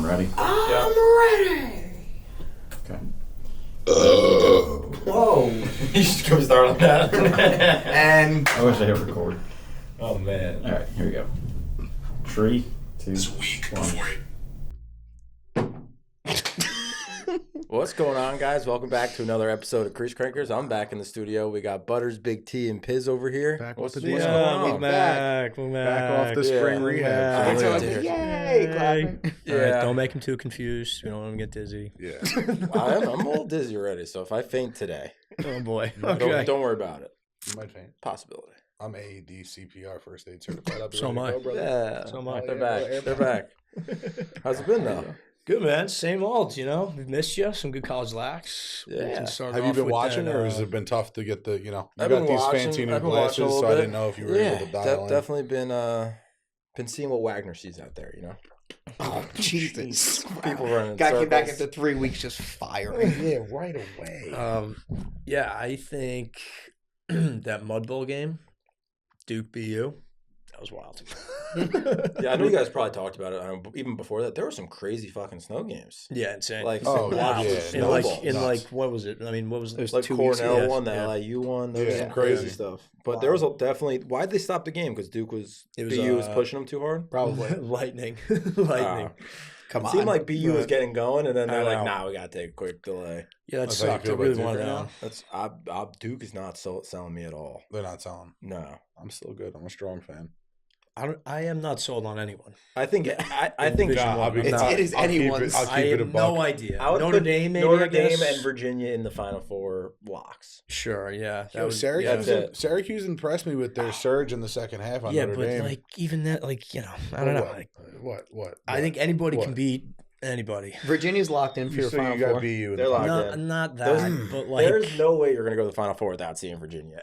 ready? I'm ready. Okay. Whoa. You should go start on that. And I wish I hit record. Oh, man. All right, here we go. 3, 2, This week 1. before it. What's going on, guys? Welcome back to another episode of Crease Crankers. I'm back in the studio. We got Butters, Big T, and Pizz over here. Back What's with going the on? We're back. back off the spring rehab. It's Yeah. like, yay, clapping. Yeah. All right, don't make him too confused. We don't want him to get dizzy. Yeah. I'm a little dizzy already, so if I faint today, Oh boy. don't worry about it. You might faint. Possibility. I'm AED CPR first aid certified. I'll be So ready am to I. go, brother. Yeah. So am I. They're back. They're back. How's it been, though? Good, man. Same old, you know. We've missed you. Some good college lax. Yeah. We can start Have you off been with watching, that, or has it been tough to get the, you know, you I've got been these watching- fancy new I've been watching a glasses, little so I bit. didn't know if you were able to dial in. Definitely been seeing what Wagner sees out there, you know? Oh, Jesus. People running in Guy came back circles. after 3 weeks just firing. Yeah, right away. Yeah, I think that Mud Bowl game, Duke BU, that was wild. Yeah, I know you guys probably talked about it. Even before that, there were some crazy fucking snow games. Yeah, insane. Like, Oh, wow. yeah. in No like, ball. in Nuts. like, what was it? I mean, what was it? There's Like 2 weeks Cornell ago. won, the Yeah. LIU won. There was Yeah. some crazy Crazy. stuff. But Wow. there was definitely why'd they stop the game? Because BU was pushing them too hard. Probably. Lightning. Lightning. Come It on. seemed like BU was Right. getting going, and then they're I like, know. "Nah, we gotta take a quick delay." Yeah, that That's how you sucked. I feel about really Duke wanted right to now? know. That's Duke is not selling me at all. They're not selling. No, I'm still good. I'm a strong fan. I am not sold on anyone. I think I think Division I'll one. be- I'm It's- not. it is I'll keep anyone's. I'll keep I it a have buck. no idea. I would Notre put Dame, maybe. Notre I guess. Dame and Virginia in the Final Four locks. Sure, yeah. That Yo, was Syracuse, yeah, that's it. Syracuse impressed me with their surge in the second half on yeah, Notre but Dame. like even that, like you know, I don't know. Like, What? I think anybody What? can beat anybody. Virginia's locked in for your So Final you got Four. BU in They're the locked final. in. Not that, Those- but like There's no way you're gonna go to the Final Four without seeing Virginia.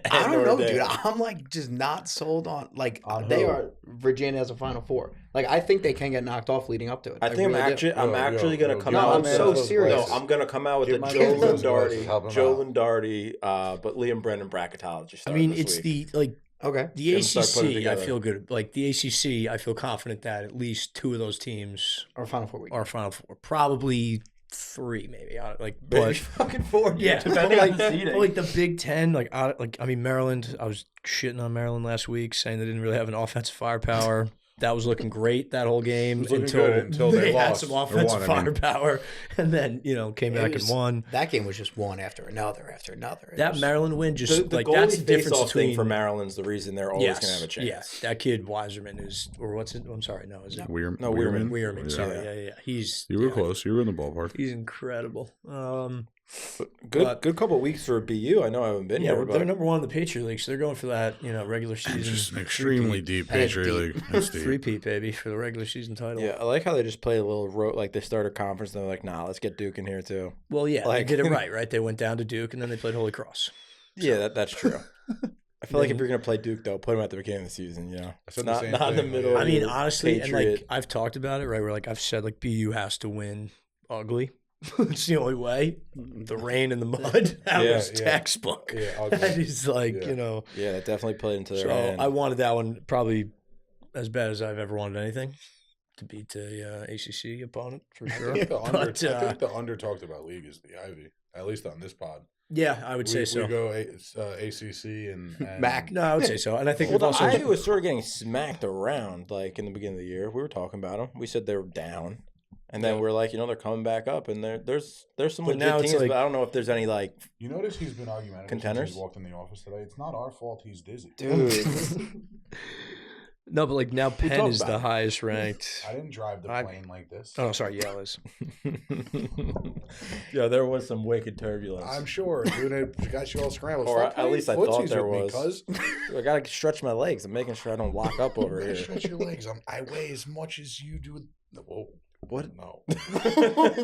I don't know, dude. Dame. I'm like just not sold on On they who? are Virginia as a Final Four. Like I think they can get knocked off leading up to it. I think really do. I'm Yo, actually gonna yo, come get out. my with man so the- serious. No, I'm gonna come out with Get the my Joe man those glasses, Lundardi, help him Joe out. Lundardi, but Liam Brennan bracketology. I starting mean, this it's week. the like Okay. the Them start putting it ACC. I together. feel good. Like the ACC, I feel confident that at least 2 of those teams Or Final Four week. are Final Four. Probably 3, maybe. Like, Maybe but fucking 4. yeah, depending but on the seeding. but like the Big Ten, I mean Maryland. I was shitting on Maryland last week, saying they didn't really have an offensive firepower. That was looking great that whole game It was looking good until they had lost some or offensive won, I mean. firepower, and then came back and won. That game was just one after another after another. It That was- Maryland win just the like goalie that's the difference face-off between thing for Maryland's the reason they're always gonna have a chance. Yes, that kid Weiserman is, or what's it? I'm sorry, no, is it Weirman. Weirman? Yeah. Sorry, yeah. He's You were close. You were in the ballpark. He's incredible. Good But- good couple of weeks for BU. I know I haven't been Yeah, here, they're but number 1 in the Patriot League, so they're going for that, regular It's season. just an extremely deep Patriot League. It's deep. 3-peat, baby, for the regular season title. yeah, I like how they just played a little like they started a conference and they're like, nah, let's get Duke in here too. Well, yeah, Like- they did it right? They went down to Duke, and then they played Holy Cross. Yeah, that's true. I feel like if you're gonna play Duke though, put them at the beginning of the season. I said the not same not in the thing, middle. yeah. of I mean, your honestly, and Patriot. like I've talked about it, right? Where like I've said, like BU has to win ugly. It's the only way. The rain and the mud. That Yeah, was yeah. textbook. Yeah, ugly. That is like, Yeah. yeah, that definitely played into their So hand. I wanted that one probably as bad as I've ever wanted anything to beat the ACC opponent for sure. I think But, I think the under talked about league is the Ivy, at least on this pod. yeah, I would say We so. go ACC and Mac. No, I would say so. And I think well, we've also Ivy was sort of getting smacked around like in the beginning of the year. We were talking about them. We said they were down, and then we're like, they're coming back up, and there's some But legit now it's teams, like- but I don't know if there's any like You notice he's been argumentative Contenders? since he walked in the office today. It's not our fault he's dizzy. dude. no, but like now Penn talked is about the it. highest ranked. I didn't drive the I- plane like this. Oh, sorry, Yale is. Yeah, there was some wicked turbulence. I'm sure, dude. It got you all scrambled. Or Stop at playing least I thought footsies there with me, was. cuz. I gotta stretch my legs. I'm making sure I don't lock up over here. Stretch your legs. I weigh as much as you do. Whoa. What? No.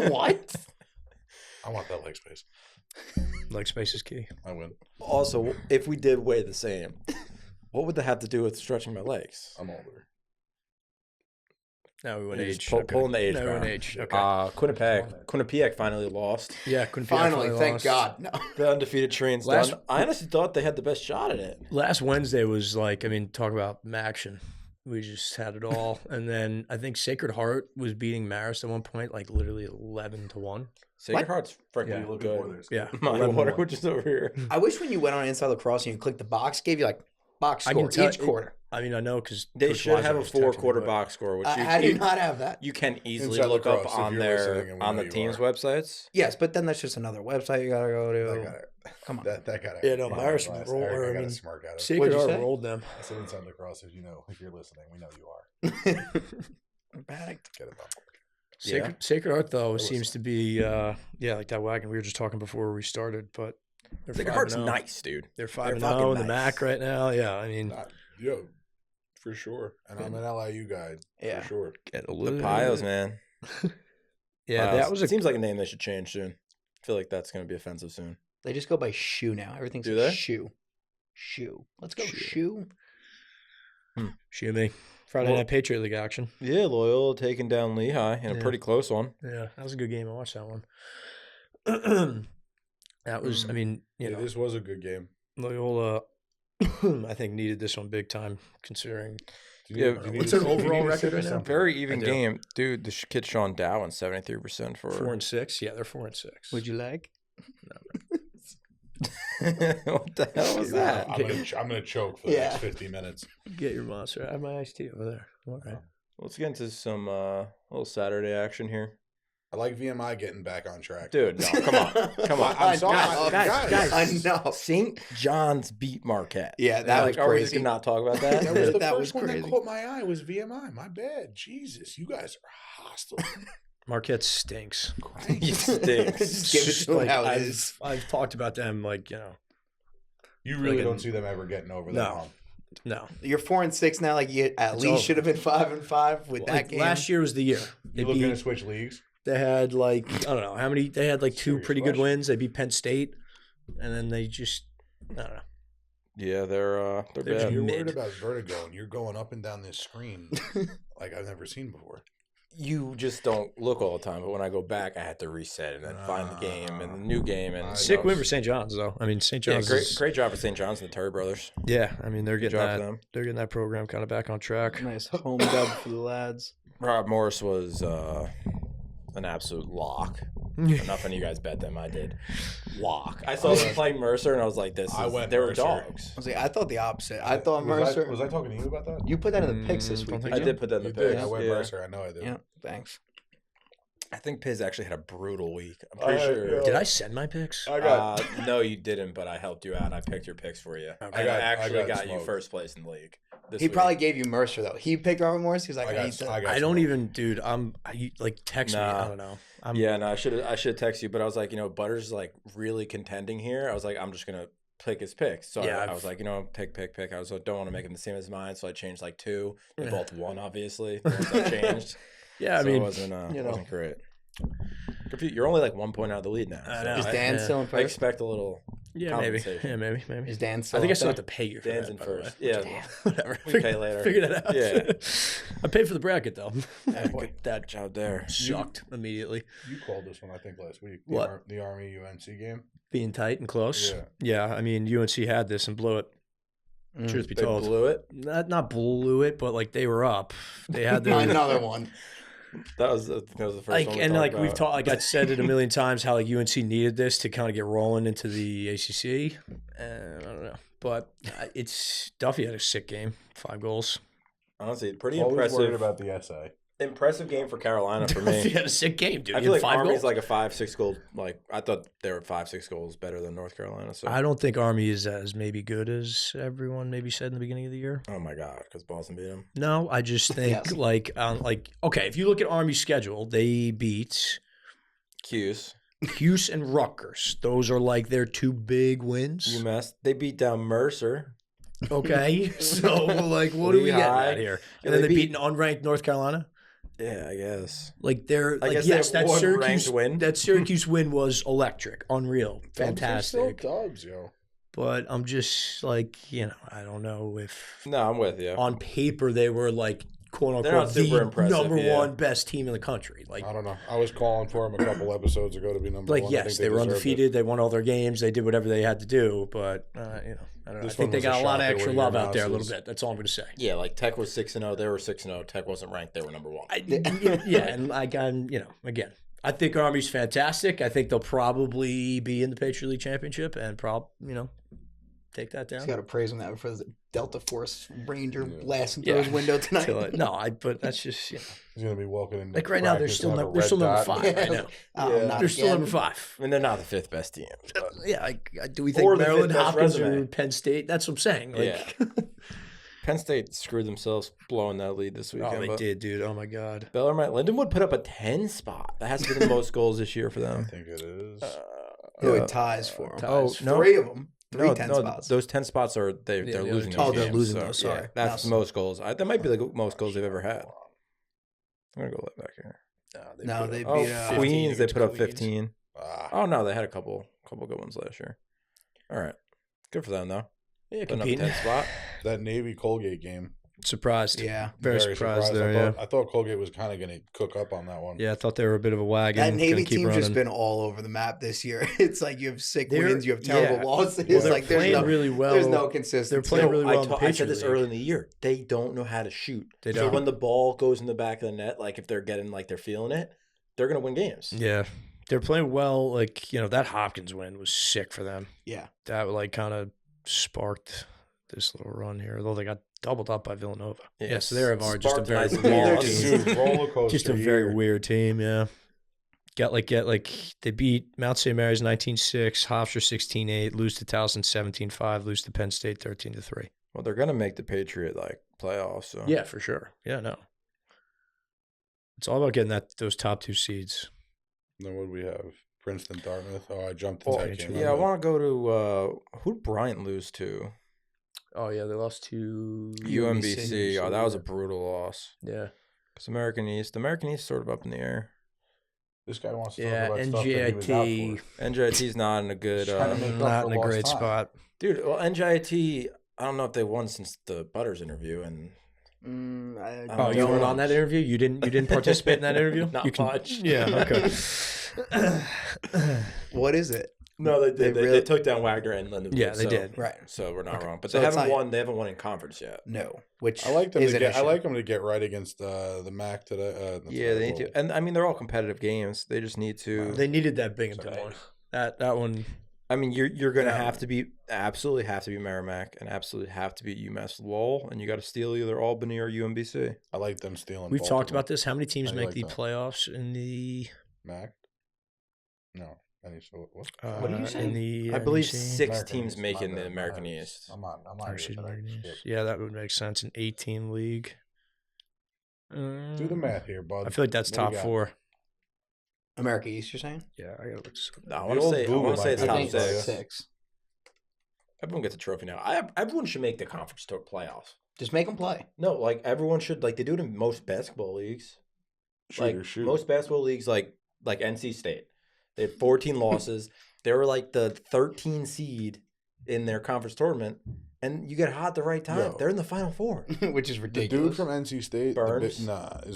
What? I want that leg space. Like space is key. I win. Also, if we did weigh the same, what would that have to do with stretching my legs? I'm older. Now we went You're age. just pulling the age Now we went card. age. Okay. Quinnipiac finally lost. yeah, couldn't Finally, thank God. No. The undefeated train's Last- done. I honestly thought they had the best shot at it. Last Wednesday was like, I mean, talk about action. We just had it all. And then I think Sacred Heart was beating Marist at one point, like literally 11-1. Sacred What? Heart's freaking Yeah. look Good good. Warriors. Yeah. My 11-1. water, which is over here. I wish when you went on Inside Lacrosse and you clicked the box, gave you like box I score can tell each quarter. I mean, I know because They should have a 4-quarter box score, which How do you not have that? you can easily Inside look up Lacrosse, if on you're listening and we on know the you team's are. websites. Yes, but then that's just another website you gotta go That to. got it. Come on. That got it. Yeah, no, Marist rolled. I I got a mean, smirk out of it. Sacred What'd you Heart say? rolled them. I said Inside Lacrosse, as you know, if you're listening, we know you are. Panicked. Get it done. Sacred Heart though They're seems to be like that wagon we were just talking before we started, but they're Sacred 5-0. Heart's nice, dude. They're fucking 5-0 in the nice. MAC right now. Yeah, I mean, Yo, for sure. And I'm an LIU guy. Yeah. For sure. get a The little Piles, man. Yeah, Piles. that was a seems like a name they should change soon. I feel like that's going to be offensive soon. They just go by shoe now. Everything's Do a they? shoe. Shoe. Let's go Shoe. shoe. Shimmy. Friday Well- Night Patriot League action. Yeah, Loyola taking down Lehigh in a Yeah. pretty close one. Yeah, that was a good game. I watched that one. That was, I mean, you Yeah, know, this was a good game. Loyola, I think needed this one big time, considering. Do you Yeah, need- do you what's need their to- do you overall need to record sip right or now? something? Very even do. game. Dude, the kid Sean Dow went 73% for 4-6. Yeah, they're 4-6. Would you like? What the hell was that? I'm gonna choke for the Yeah. next 50 minutes. Get your monster. I have my iced tea over there. All right. Let's get into some little Saturday action here. I like VMI getting back on track. Dude, no, come on. Come on. I'm sorry, guys. I know. St. John's beat Marquette. Yeah, that was are we just crazy. gonna not talk about that? That was the That first was one crazy. that caught my eye was VMI. My bad. Jesus, you guys are hostile. Marquette stinks. He stinks. Just give it to them how it is. I've talked about them, like, you know, You really Like don't in- see them ever getting over No. that hump. no. You're 4-6 now. Like you at It's least over. should have been 5-5 with that Like, game. last year was the year. They You looking to beat. switch leagues? They had like I don't know how many. They had like two Serious pretty good question. wins. They beat Penn State, and then they just I don't know. Yeah, they're They're bad. just You're mid. worried about vertigo, and you're going up and down this screen like I've never seen before. You just don't look all the time, but when I go back, I have to reset and then find the game and the new game. And Sick win for St. John's though. I mean St. Yeah, John's. great, is- great job for St. John's and the Terry brothers. Yeah, I mean they're Good getting job for that. them. They're getting that program kind of back on track. Nice home dub for the lads. Rob Morris was an absolute lock. Nothing you guys bet them. I did. Lock. I saw them play Mercer, and I was like, "This." I Is, went they were Mercer. dogs. I was like, I thought the opposite. I thought Mercer. Was I talking to you about that? You put that in the picks this Mm, week. don't think I didn't did put that in the You did. picks. I went Yeah. Mercer. I know I did. you? Yeah. Thanks. I think Pizz actually had a brutal week. I'm pretty I- sure. Did I send my picks? I got. No, you didn't, but I helped you out. I picked your picks for you. Okay. And I I actually got got you smoked. first place in the league. This He week. probably gave you Mercer though. He picked Robert Morris. He was like, I I, got. need to. I got. I don't smoked. even, dude. Like text me. Nah. I don't know. I'm, Yeah, no, I should text you, but I was like, Butters is like really contending here. I was like, I'm just gonna pick his picks. So Yeah, I was like, pick. I was like, don't want to make him the same as mine, so I changed like two. They Yeah. both won, obviously. The ones I changed. Yeah, I So it mean, wasn't you know. wasn't great. You're only like 1 point out of the lead now. I so know. Is I, Dan yeah. still in I first? expect a little. yeah, maybe. compensation. Yeah, maybe. Is Dan still? I think I up still have there? to pay you for Dan's that. in by the way. first. Yeah. Damn. Whatever. We can pay later. Figure that out. Yeah. I paid for the bracket though. Good that job there. Sucked immediately. You called this one, I think, last week. What? The Army UNC game. Being tight and close. Yeah. Yeah, I mean UNC had this and blew it. Truth be They told, blew it. not blew it, but like they were up. They had their Another one. That was the first like one. and like we've talked. talked. Like I said it a million times how like UNC needed this to kind of get rolling into the ACC. And I don't know, but it's Duffy had a sick game, 5 goals. Honestly, pretty Always worried impressive. about the essay. Impressive game for Carolina for Duffy me. had a sick game, dude. I He feel had like 5 Army's goals. like a 5-6 goal. Like I thought they were 5-6 goals better than North Carolina. So I don't think Army is as maybe good as everyone maybe said in the beginning of the year. oh my god, because Boston beat them. No, I just think Yes. like okay, if you look at Army's schedule, they beat Cuse, Hughes and Rutgers. Those are like their 2 big wins. UMass. They beat down Mercer. Okay, so like, what are we getting Lehigh. at here? Yeah, And then they they beat- beat an unranked North Carolina. Yeah, I guess. Like they're I like guess yes, they that have one Syracuse ranked win. That Syracuse win was electric, unreal, fantastic. Dubs, yo. But I'm just like I don't know if No, I'm with you. on paper they were like quote They're not unquote super the impressive, number yeah. one best team in the country. Like, I don't know. I was calling for them a couple episodes ago to be number one. I yes, think they were deserved it. undefeated. They won all their games. They did whatever they had to do. But I don't know. I This think one they was a got a lot of shocker extra with your love out there a little analysis. bit. That's all I'm going to say. Yeah, like Tech was 6-0. They were 6-0. Tech wasn't ranked. They were number one. Yeah, and again, I think Army's fantastic. I think they'll probably be in the Patriot League Championship and take that down. Just got to praise him that for the Delta Force Ranger blasting Yeah. through his window tonight. But that's just He's going to be walking in. like right now they're still number 5 right now. Not They're still again. number 5. I mean, they're not the 5th best team. But Yeah, do we Or think the Maryland, fifth best Hopkins, resume. or Penn State? That's what I'm saying. Like, Penn State screwed themselves blowing that lead this weekend. oh, they but did, dude. Oh my God. Bellarmine, Lindenwood put up a 10 spot. That has to be the most goals this year for I them. think it is. It ties for him. Ties. no. 3 of them. No, 10 no, spots. those 10 spots are they're the other losing. two. those Oh, they're games, losing so, those, sorry. yeah, that's That's- the most goals. That might be the most goals they've ever had. I'm gonna go look back here. No, they Oh, beat Queens, they against put up Queens. 15. Oh no, they had a couple good ones last year. All right, good for them though. Yeah, Putting up a competing. 10 spot. That Navy Colgate game. Surprised. Yeah. Very surprised there. I thought Colgate was kind of going to cook up on that one. Yeah, I thought they were a bit of a wagon. That Navy Gonna keep team's just running. been all over the map this year. It's like you have sick They're- wins, you have terrible yeah. losses. Well, they're like there's playing no, really well. there's no consistency. They're playing really well in the I said Patriot this League. early in the year. They don't know how to shoot. They So don't. when the ball goes in the back of the net, like if they're getting like they're feeling it, they're gonna win games. Yeah, they're playing well. Like that Hopkins win was sick for them. Yeah. That like kind of sparked this little run here. Although they got doubled up by Villanova. Yeah, so they're just a Sparked very nice weird loss. team. Dude, roller coaster Just a very year. weird team. Yeah. They beat Mount St. Mary's 19-6, Hofstra 16-8, lose to Towson 17-5, lose to Penn State 13-3. Well, they're gonna make the Patriot like playoffs. So Yeah, for sure. Yeah, no. It's all about getting those top 2 seeds. Then what do we have? Princeton, Dartmouth. Oh, I jumped the Well, tech game. yeah, I want to go to who'd Bryant lose to? Oh yeah, they lost to UMBC. Oh, that was a brutal loss. Yeah. Because American East sort of up in the air. This guy wants to Yeah, talk about stuff that he was out NJIT for. NJIT's not in a good. Trying to make up not for in a lost great time. spot. Dude, well, NJIT, I don't know if they won since the Butters interview, and Oh, you weren't on that interview? You didn't participate in that interview? Not You can- much. Yeah, okay. What is it? No, they really- took down Wagner and Lindenwood. Yeah, they so- did. Right. So we're not wrong, but So they it's haven't not- won. They haven't won in conference yet. No. Which I like them is to an get. I issue. like them to get right against the MAC today. Yeah, they need to, and I mean they're all competitive games. They just need to. They needed that Binghamton Sorry. one. That one. I mean, you're gonna Yeah. have to be absolutely have to be Merrimack and absolutely have to be UMass Lowell, and you got to steal either Albany or UMBC. I like them stealing. We've talked about this. How many teams How do make you like the that? playoffs in the MAC. No, any so what? What did you say? In the I believe NEC? 6 American teams East, make my it in the bad, American my bad. East. I'm not Or here excuse for me, that American shit. East. Yeah, that would make sense. An 18 league. Do the math here, bud. I feel like that's What do you top got? 4. America East, you're saying? Yeah, I gotta look this up. No, I The want to old say Google it's might top be I think six. six. 6. Everyone gets a trophy now. Everyone should make the conference tour playoffs. Just make them play. No, like everyone should like they do it in most basketball leagues. Shoot. Most basketball leagues, like NC State, they had 14 losses. They were like the 13 seed in their conference tournament, and you get hot at the right time. Yo. They're in the Final Four. Which is The ridiculous. dude from NC State, Burns. Is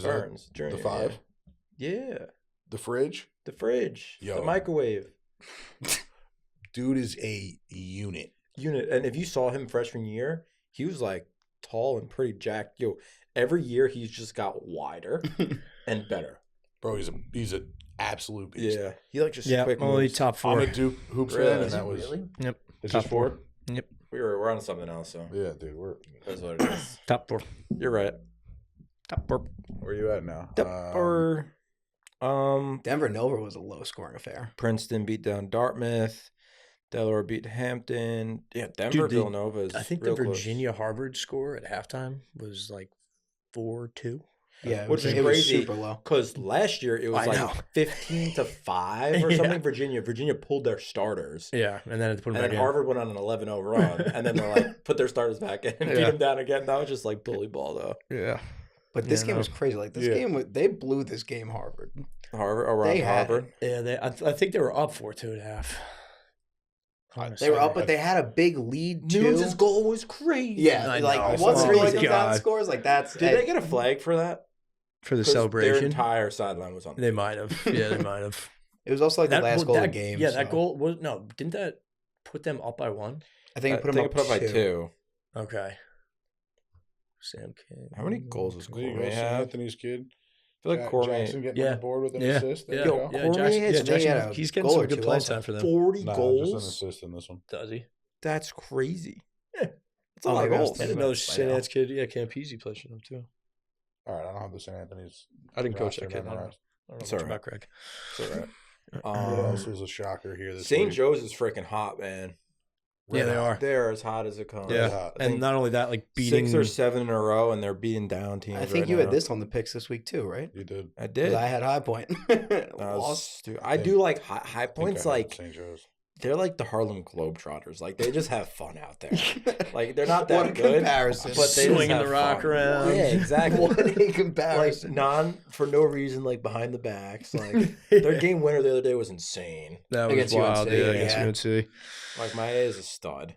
Burns, that Junior, the 5? Yeah, The fridge. the fridge, Yo. the microwave Dude is a unit. unit. And if you saw him freshman year, he was like tall and pretty jacked. Yo, every year he's just got wider and better. Bro, he's a absolute beast. Yeah, he like just Yeah, quick only moves. top 4. I'm a Duke hoops Really? fan, and Is that he was really? Yep. It's Top just 4. Yep. We're on something else, so Yeah, dude, we're that's what it is. Top 4. You're right. Top 4. where you at now? Or Denver Nova was a low scoring affair. Princeton beat down Dartmouth. Delaware beat Hampton. Yeah, Denver, Dude, Villanova is I think the real close. Virginia Harvard score at halftime was like 4-2. Yeah, Which is it was crazy. super low. Because last year it was I know. like 15-5 or Yeah. something. Virginia pulled their starters. Yeah, and then it put them And back then in. Harvard went on an 11-0 run, and then they like put their starters back in and beat Yeah. them down again. That was just like bully ball, though. Yeah. But this Yeah, game no. was crazy. Like this Yeah. game, they blew this game. Harvard. Harvard around They had Harvard. Yeah, I think they were up 4-2 at half. They were up, but they had a big lead too. Nunes' goal was crazy. Yeah, I like know. once Oh Ray my comes down God. and scores, like that's. Did they get a flag for that? for the 'Cause celebration. Their entire sideline was on. They might have. Yeah, they might have. It was also like the last goal of the that, game. Yeah, so. that goal was didn't that put them up by 1? I think it put them up by two. 2. Okay. Sam King. How many goals does There you go, Cormier St. have? Anthony's kid. I feel like Cormier. Jackson getting on the board with an assist. There Yeah, you go. yeah, Cormier Jackson, hits- yeah, they had Jackson, a he's getting goal some or good two playing also. time for them. 40 Nah, just an goals. assist in this one. Does he? That's crazy. Yeah. That's a lot of maybe I was goals. I didn't thinking know about St. now. Anne's kid. Yeah, Campese plays for them too. All right, I don't have the St. Anthony's. I didn't coach that roster kid. I don't know. memorized. I don't know It's much all about Greg. It's all right. What else was a shocker here this St. week? Joe's is freaking hot, man. Yeah, they are. They're as hot as it comes. Yeah, hot. I and think not only that, like beating 6 or 7 in a row, and they're beating down teams. I think right you now. had this on the picks this week too, right? You did. I 'Cause did. I had High Point. Lost. I do like high points. Like St. Joe's. they're like the Harlem Globetrotters. Like they just have fun out there. Like they're not that What a good, comparison. but they Swinging just have the rock fun. around. Yeah, exactly. What a Like comparison. for no reason, like behind the backs. Like their game winner the other day was insane. That was Against wild. UNC, Yeah, yeah. against UNC. Like Maya is a stud,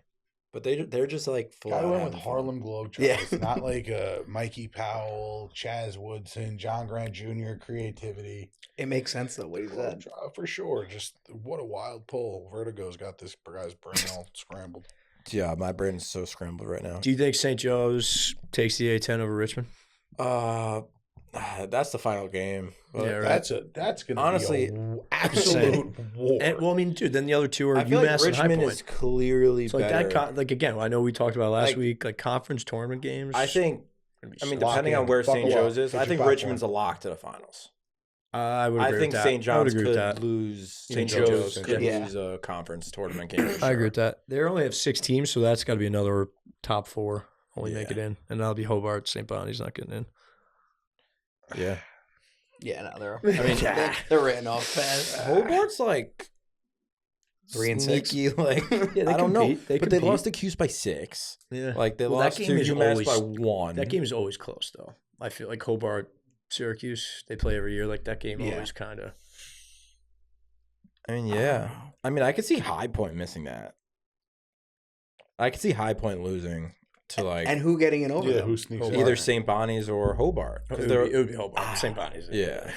but they're just like full. Guy out went with having fun. Harlem Globetrotters. Yeah. Not like Mikey Powell, Chaz Woodson, John Grant Jr. creativity. It makes sense though what he said. For sure. Just what a wild pull. Vertigo's got this guy's brain all scrambled. Yeah, my brain is so scrambled right now. Do you think St. Joe's takes the A10 over Richmond? That's the final game. But Yeah, right. That's gonna Honestly, be a absolute war. And, well, I mean, dude, then the other two are I feel UMass like and High Richmond Point. is clearly So like better. that, like again, I know we talked about last Like- week, like conference tournament games. I think. gonna be I mean, so- depending in. on where St. Buckle Joe's up. is, Put I your think popcorn. Richmond's a lock to the finals. I would. I Agree think with that. St. I would John's agree could with that. lose. St. St. Joe's Joe's, could yeah. lose a conference tournament game. For I agree sure. with that. They only have 6 teams, so that's got to be another top 4 only make Yeah. it in, and that'll be Hobart. St. Bonnie's not getting in. Yeah, Yeah, no, they're. I mean, they're written off fast. Hobart's like 3 and 6. sneaky, like they I don't know, compete. They but they compete. lost to Cuse by 6. Yeah, Like they Well, that lost game to is UMass always- by 1. that game is always close though. I feel like Hobart, Syracuse, they play every year. Like that game Yeah. always kind of. I mean, yeah. I mean, I could see High Point missing that. I could see High Point losing to like And who getting it over Yeah, them? who sneaks either in? St. Bonnie's or Hobart. It 'Cause would, they're- be, it would be Hobart. St. Bonnie's. yeah.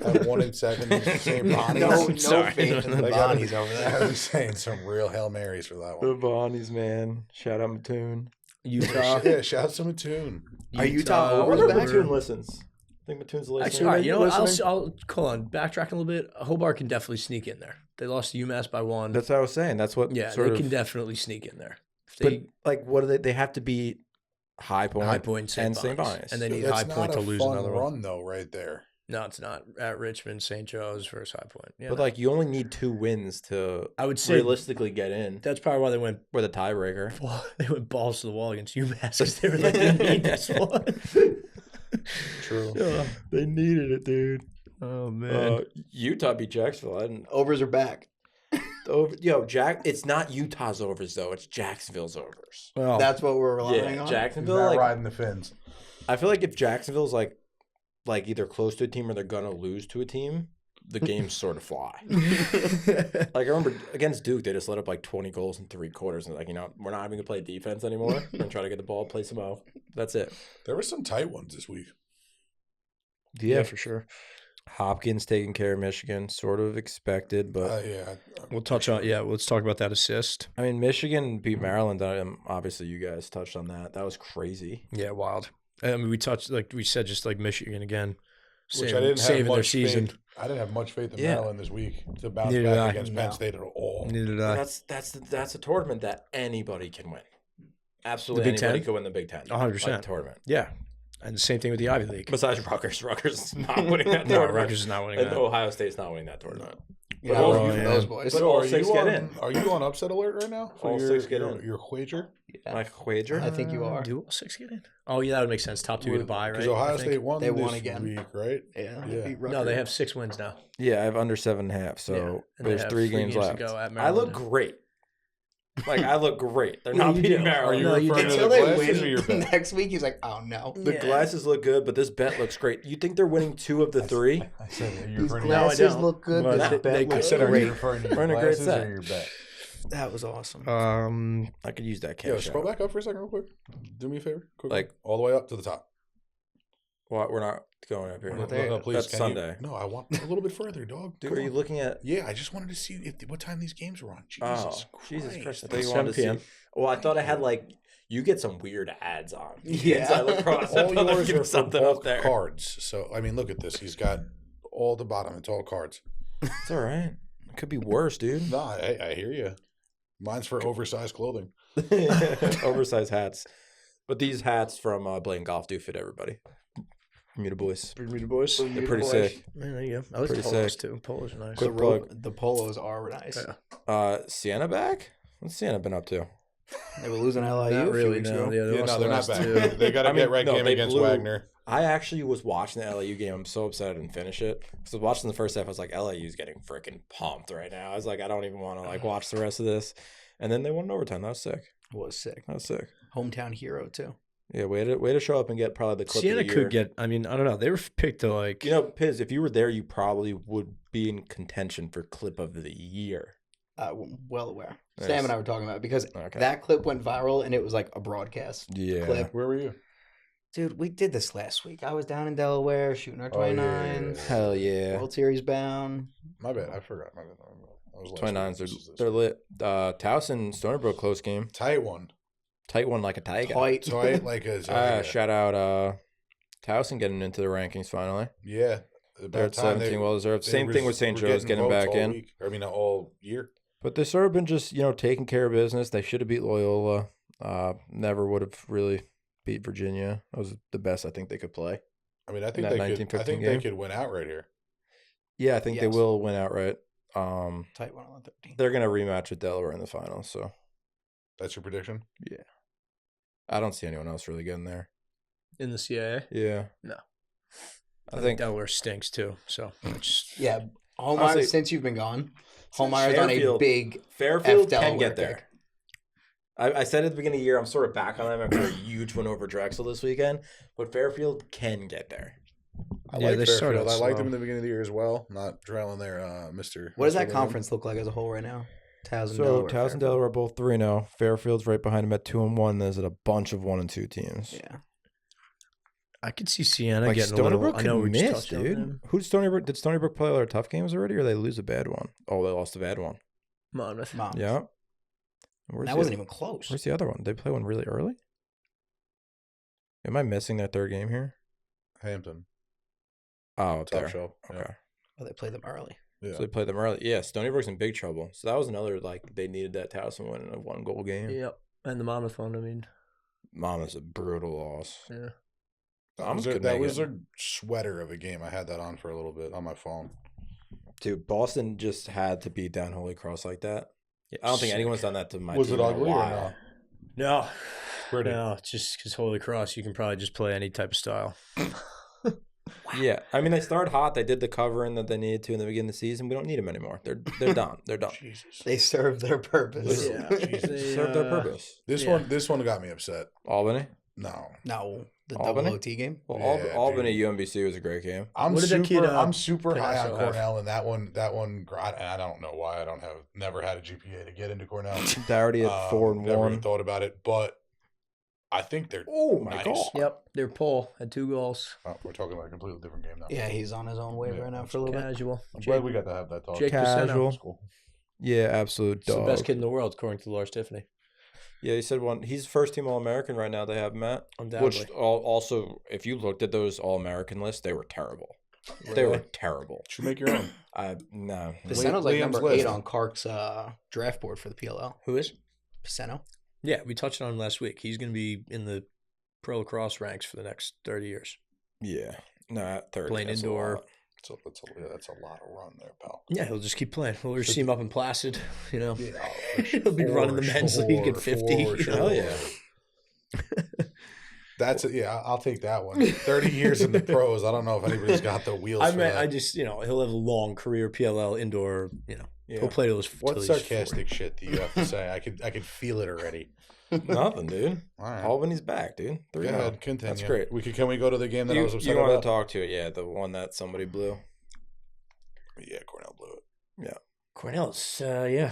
At 1 and 7 is St. Bonnie's. No Sorry. faith in the I gotta- Bonnies over I there. was saying some real Hail Marys for that The one. Bonnies, man. Shout out Mattoon. Utah. Yeah, shout out to Mattoon. Are Utah I over wonder if back? Mattoon listens. I think Mattoon's listening. Actually, all right, you know what? Listening? I'll hold on. Backtracking a little bit. Hobart can definitely sneak in there. They lost to UMass by 1. That's what I was saying. That's what Yeah, sort they of. can definitely sneak in there. If But they like, what do they? They have to beat High Point, High Point and St. St. Bonnie's, Bonnie's. and they need That's High not Point to a lose fun another one. run though, right there. No, it's not at Richmond, St. Joe's versus High Point. Yeah, But like, you only need 2 wins to I would say realistically get in. that's probably why they went. We're the tiebreaker. Well, they went balls to the wall against UMass because they were like, we need this one. True. Yeah. They needed it, dude. Oh man. Utah beat Jacksonville. I didn't. Overs are back. Jack. It's not Utah's overs though. It's Jacksonville's overs. Well, That's what we're relying Yeah, on. He's Jacksonville. not Like, riding the fins. I feel like if Jacksonville's like either close to a team or they're gonna lose to a team, the games sort of fly. Like I remember against Duke, they just let up like 20 goals in 3 quarters, and like we're not even gonna play defense anymore. We're gonna try to get the ball, play some out. That's it. There were some tight ones this week. yeah, for sure. Hopkins taking care of Michigan, sort of expected, but Yeah. We'll touch on. Yeah, let's talk about that assist. I mean Michigan beat Maryland. Obviously, you guys touched on that. That was crazy. Yeah, wild. I mean, we touched like we said, just like Michigan again, Which I didn't have saving their much season. faith. I didn't have much faith in Yeah. Maryland this week to bounce Neither did I. back against Penn No. State at all. Neither did But I. that's a tournament that anybody can win. Absolutely, The Big anybody Ten? could win the Big Ten. 100%. Like, tournament. Yeah, and the same thing with the Ivy League. Besides Rutgers, Rutgers is not winning that No, tournament. Rutgers is not winning And that. Ohio State's not winning that tournament. Yeah, But all- well, yeah. those boys. But all are 6 you get on, in. Are you on upset alert right now? For All your, 6 get your, in. your wager? Yeah. Like wager. I think you are. Do all 6 get in? Oh yeah, that would make sense. Top 2 get a bye, right? Because Ohio I think. State won They this won again. week, right? Yeah. Yeah. Beat No, they Rutgers. have 6 wins now. Yeah, I have under 7.5. So Yeah, and they there's have 3 games to left. go at I look Maryland. great. Like I look great. They're Yeah, not you beating do. Maryland. Are you No, you referring to Until the they glasses or your win bet? next week, he's like, oh no. The Yeah. glasses look good, but this bet looks great. You think they're winning 2 of the 3? I said, are you These referring No, I glasses don't. look good, Well, but they- that bet they I looks said, are you great. referring to We're your in a great glasses set. or your bet? That was awesome. I could use that Yo, cash. scroll out. back up for a second, real quick. Do me a favor, quick, Like- all the way up to the top. Well, we're not going up here. We're not there yet. please. That's can Sunday. You, no, I want a little bit further, dog. Dude, Come are you on. looking at? Yeah, I just wanted to see what time these games were on. Jesus Christ. Jesus Christ! I thought you 7 wanted to p.m. see. Well, I thought I had like you get some weird ads on. Yeah. Inside Lacrosse. I All thought I'd yours give are for something up bulk there. cards. So I mean, look at this. He's got all the bottom. It's all cards. It's all right. It could be worse, dude. No, I hear you. Mine's for oversized clothing. Oversized hats, but these hats from Blaine Golf do fit everybody. Bermuda boys. Bermuda boys. They're pretty sick. Man, there you go. I like Pretty polos sick. too. Polos are nice. Quick The polos are nice. Yeah. Sienna back? What's Sienna been up to? They were losing LIU Not a few really. weeks No, ago. yeah, they Yeah, lost no, the they're not last back. two. They got to I mean, get right no, game they against blew- Wagner. I actually was watching the LAU game. I'm so upset I didn't finish it. Because I was watching the first half. I was like, LAU's getting freaking pumped right now. I was like, I don't even want to like watch the rest of this. And then they won in overtime. That was sick. Was sick. That was sick. Hometown hero too. Yeah, way to show up and get probably the clip Sienna of the year. could get. I mean, I don't know. They were picked to like. You know, Pizz, if you were there, you probably would be in contention for clip of the year. Well aware. Nice. Sam and I were talking about it because Okay. that clip went viral and it was like a broadcast Yeah. clip. Where were you? Dude, we did this last week. I was down in Delaware shooting our Oh, yeah, 29s. yeah. Hell yeah. World Series bound. My bad. I forgot. My bad. I was last 29s, week. This is this they're week. lit. Towson, Stony Brook, close game. Tight one. Tight one like a tiger. Tight. Tight like a. Shout out Towson getting into the rankings finally. Yeah. They're at 17, well deserved. Same thing with St. Joe's getting back in. Week. I mean, all year. But they've sort of been just, taking care of business. They should have beat Loyola. Never would have really beat Virginia. That was the best I think they could play. I mean, I think that they could. I 19-15 think game? they could win out right here. Yeah, I think they Yes. will win outright. Tight one on 13. They're going to rematch with Delaware in the finals, so That's your prediction. I don't see anyone else really getting there. in the CIA. Yeah. No. I think Delaware stinks too. So it's Yeah. Holmeyer, Honestly- since you've been gone, Holmeyer's on a Fairfield- big Fairfield F can Delaware get there. pick. I said at the beginning of the year, I'm sort of back on them after a huge win over Drexel this weekend, but Fairfield can get there. I Yeah, like they started Fairfield. I liked slow. them in the beginning of the year as well. Not trailing their Mr. What does that Mr. conference look like as a whole right now? Towson, So Delaware, Towson, Fairfield. Delaware, both 3-0. Fairfield's right behind them at 2-1. There's a bunch of 1 and 2 teams. Yeah. I could see Sienna Like getting a Stony little. Brook I know we could just miss, touched on dude. them. Who did Stony Brook? Did Stony Brook play all their tough games already, or they lose a bad one? Oh, they lost a bad one. Monmouth. Mom. Yeah. Where's That the- wasn't even close. Where's the other one? Did they play one really early? Am I missing that third game here? Hampton. Oh, up Top there. shelf. Yeah. Okay. Oh, they played them early. Yeah. So they played them early. Yeah, Stony Brook's in big trouble. So that was another, they needed that Towson win in a 1-goal game. Yep. And the Monmouth one. I mean, Mama's a brutal loss. yeah. Mama's That could that make was it. a sweater of a game. I had that on for a little bit on my phone. Dude, Boston just had to beat down Holy Cross like that. I don't think Sick. anyone's done that to my Was team it in a ugly or while. no? No. Pretty. No, it's just because Holy Cross, you can probably just play any type of style. Yeah, I mean they started hot. They did the covering that they needed to in the beginning of the season. We don't need them anymore. They're done. They're done. Jesus. They served their purpose. Yeah. They served their purpose. This one got me upset. Albany. No. No, the Albany? double OT game. Well, Yeah, Albany dude. UMBC was a great game. I'm What did that super. kid, I'm super high on Canasso have? Cornell, and that one. I don't know why I never had a GPA to get into Cornell. Darity at 4 and Never 1. even thought about it, but I think they're. Oh my nice. god! Yep. Their Paul had 2 goals. Oh, we're talking about a completely different game now. Yeah, he's on his own wave Yeah, right now for a little bit. Casual. I'm glad we got to have that talk. Jake Casual. Pisano. Cool. Yeah, absolute He's dog. the best kid in the world, according to Lars Tiffany. Yeah, he said one. He's first team All American right now. They have Matt. Undoubtedly. Which also, if you looked at those All American lists, they were terrible. They were terrible. Should make your own. No. Pisano's like Liam's number list. 8 on Clark's draft board for the PLL. Who is? Pisano. Yeah, we touched on him last week. He's going to be in the pro lacrosse ranks for the next 30 years. Yeah. No, 30. Playing that's a indoor. lot. That's a lot of run there, pal. Yeah, he'll just keep playing. We'll just see him up in Placid, you know. Yeah, He'll be running the men's league at 50. for sure. Hell yeah. That's it. Yeah, I'll take that one. 30 years in the pros. I don't know if anybody's got the wheels. I for mean, that. I just, he'll have a long career PLL indoor, Yeah. He'll play till his What till he's sarcastic shit do you have to say? I could feel it already. Nothing, dude. All right. Albany's back, dude. Go 3-0. ahead, continue. That's great. Can we go to the game that I was upset you want about? to talk to it? Yeah, the one that somebody blew. Yeah, Cornell blew it. Cornell's, yeah.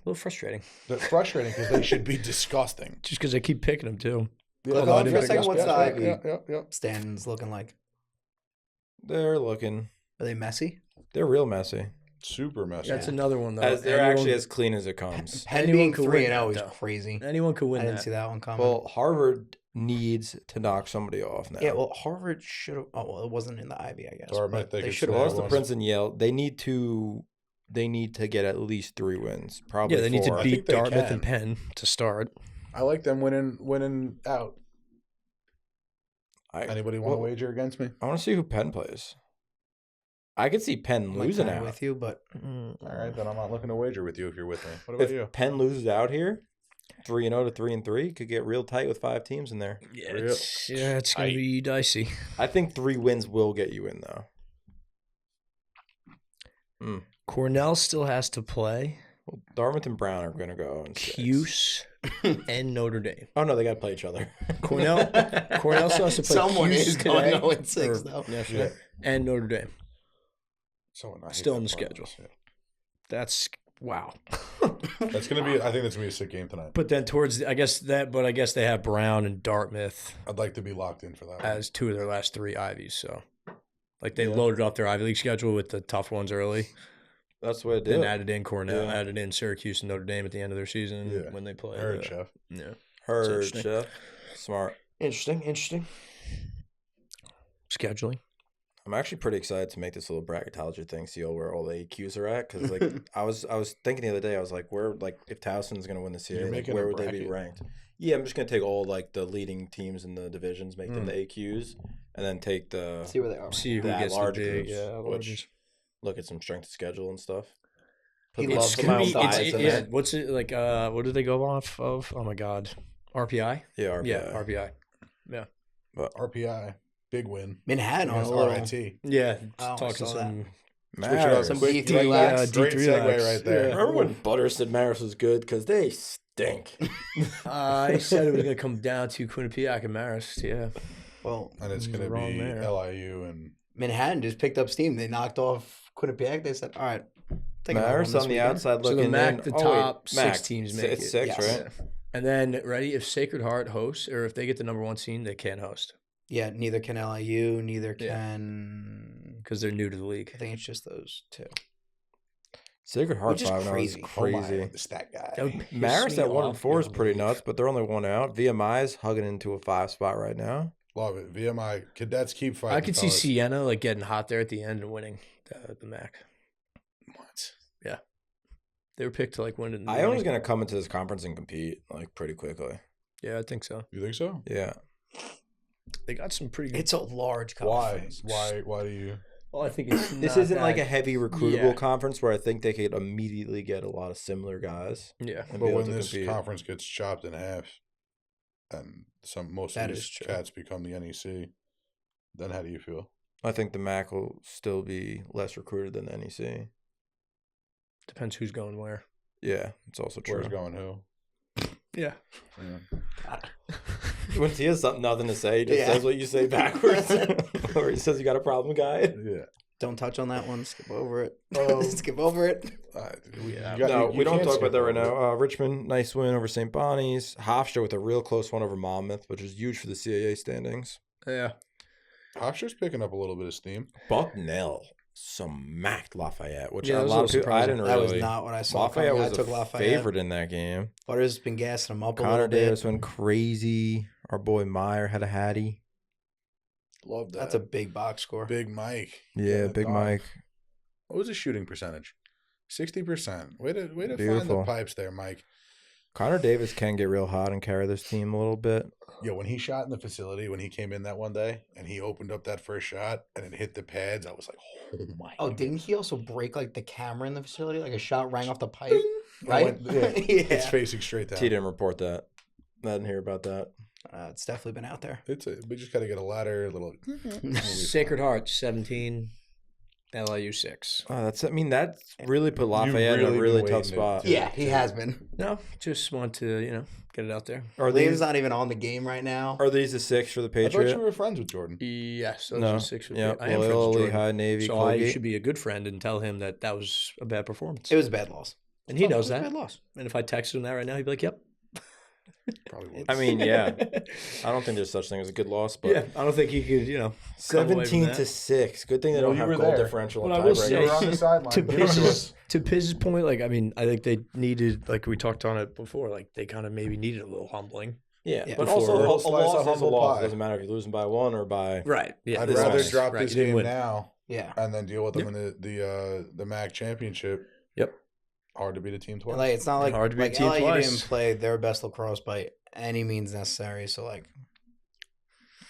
little frustrating. They're frustrating because they should be disgusting. Just because I keep picking them too. Yeah, Hold no, I on didn't for a pick second. us. What's the Ivy Yeah. standings looking like? They're looking. Are they messy? They're real messy. Super messy. That's another one though. They're Anyone- actually as clean as it comes. Penn Anyone being could 3 win and 0 that, is though. crazy. Anyone could win I didn't that. see that one coming. Well, Harvard needs to knock somebody off now. yeah, well, Harvard should have. Oh, well, it wasn't in the Ivy, I guess. Dartmouth, but they they could should snag have. Well, that's the one. Princeton Yale. They need to get at least 3 wins. Probably Yeah, they need 4. to I beat think they Dartmouth can. and Penn to start. I like them winning out. I Anybody want to wager against me? want to see who Penn plays. I could see Penn I'm losing kinda out. with you, but All right, then I'm not looking to wager with you if you're with me. What about If you? Penn loses out here, 3-0 to 3-3, could get real tight with 5 teams in there. Yeah, Real it's gonna tight. be dicey. I think 3 wins will get you in though. Cornell still has to play. Well, Dartmouth and Brown are going to go in 6. Cuse and Notre Dame. Oh no, they got to play each other. Cornell still has to play someone Cuse is going today, 0-6 or though. yesterday, Yeah. and Notre Dame. Someone I hate Still that on the part of schedule. this, That's wow. yeah. That's gonna be. I think that's gonna be a sick game tonight. But then I guess they have Brown and Dartmouth I'd like to be locked in for that. as 2 of their last 3 Ivies. So, like they Yeah. loaded up their Ivy League schedule with the tough ones early, That's what it then did. added in Cornell, Yeah. added in Syracuse and Notre Dame at the end of their season Yeah. when they play. Heard, Chef. Yeah, Heard, interesting. Chef. Smart. interesting. Scheduling. I'm actually pretty excited to make this little bracketology thing, see where all the AQs are at. Because like I was thinking the other day, I was like, where if Towson's gonna win this year, You're like, making where a would they be bracket. ranked? Yeah, I'm just gonna take all like the leading teams in the divisions, make them the AQs, and then take the See where they are. See who that gets large the big. groups, Yeah, which look at some strength of schedule and stuff. He Put loves some them outside outside, in yeah. there. What's it like? What do they go off of? Oh my God, RPI. Yeah, RPI. Yeah, RPI. RPI, big win. Manhattan on a Against little. RIT. Yeah, Oh, I talking saw some. Switch it up. Some Quick, D3 you lax. that? Great D3 segue lax. right there. Yeah. Remember when Butter said Maris was good because they stink. I said it was gonna come down to Quinnipiac and Marist. Yeah, Well, And it's You're going to wrong be there. LIU and Manhattan just picked up steam. They knocked off Quinnipiac. They said, "All right, take another Maris one this on the weekend." outside so looking the MAC, in. the Oh, wait, top 6 MAC. teams make It's it. 6, Yes. right? And then ready if Sacred Heart hosts, or if they get the number 1 seed, they can't host Yeah, neither can LIU. Neither Yeah. can. because they're new to the league. I think it's just those 2. Sacred Heart Which is 5 crazy. is oh my, crazy. the stat guy. That would piss Maris me at 1 and off. 4 is Yeah, pretty believe. nuts, but they're only 1 out. VMI's hugging into a 5 spot right now. Love it. VMI cadets keep fighting. I could see fellas. Siena like getting hot there at the end and winning the MAC. What? They were picked to like win it. in the Iona's beginning. going to come into this conference and compete like pretty quickly. Yeah, I think so. You think so? Yeah. They got some pretty good. It's a large Why? conference. Why do you? Well, I think it's This not isn't like a that- heavy recruitable Yeah. conference where I think they could immediately get a lot of similar guys. Yeah. And But be able when to this compete. conference gets chopped in half, and most That of is these true. cats become the NEC, then how do you feel? I think the MAC will still be less recruited than the NEC. Depends who's going where. Yeah, it's also true. Where's going who? Yeah. Yeah. When he has nothing to say, he just Yeah. says what you say backwards. Or he says you got a problem, guy. Yeah. Don't touch on that one. Skip over it. Um, Skip over it. Yeah. We don't can't talk skip about that right over it. now. Richmond, nice win over St. Bonnie's. Hofstra with a real close one over Monmouth, which is huge for the CAA standings. Yeah. Hofstra's picking up a little bit of steam. Bucknell smacked Lafayette, which Yeah, a that was a lot little of people, I surprising. didn't That really. was not what I saw. Lafayette coming. was I took a Lafayette. favorite in that game. Butters been gassing them up a Connor little bit. Davis went crazy. Our boy Meyer had a hattie. Love that. That's a big box score. Big Mike. Yeah, Getting it Big done. Mike. What was his shooting percentage? 60%. Way to find Beautiful. the pipes there, Mike. Connor Davis can get real hot and carry this team a little bit. Yo, when he shot in the facility, when he came in that one day and he opened up that first shot and it hit the pads, I was like, oh my. Oh, didn't he also break like the camera in the facility? Like a shot rang off the pipe, It right? went- yeah, Yeah. It's facing straight down. T didn't report that. I didn't hear about that. It's definitely been out there. We just got to get a ladder, a little. Sacred Heart 17, LIU 6. Oh, that's really put Lafayette in really a really been tough waiting to- spot. Yeah, he has been. No, just want to get it out there. Are Liam's these not even on the game right now. are these the 6 for the I thought Patriot? you were friends with Jordan. Yes, those No. are 6 for Yeah, I am friends Loyola, with Jordan. Lehigh, Navy, So Colgate. I should be a good friend and tell him that was a bad performance. It was a bad loss. And he knows It's a that. bad loss. And if I texted him that right now, he'd be like, "Yep." Probably would. I mean, yeah. I don't think there's such thing as a good loss, but Yeah, I don't think he could, come away from 17-6. Good thing they Well, don't you have were goal there. differential. Well, and I will tiebreakers. say- You were on the sideline. to Give it to us. Pizz's point, like, I mean, I think they needed, like we talked on it before, like they kind of maybe needed a little humbling. Yeah, Yeah. but Before- also a Little slice loss of is a humble loss. It pie. doesn't matter if you're losing by 1 or by. Right. Yeah. I'd this rather is- drop right, this you didn't game win. now Yeah. and then deal with them in the MAC championship. Yep. Hard to beat a team twice. And, like, it's not like, Hard to beat like a team LIU twice. didn't play their best lacrosse by any means necessary. So, like,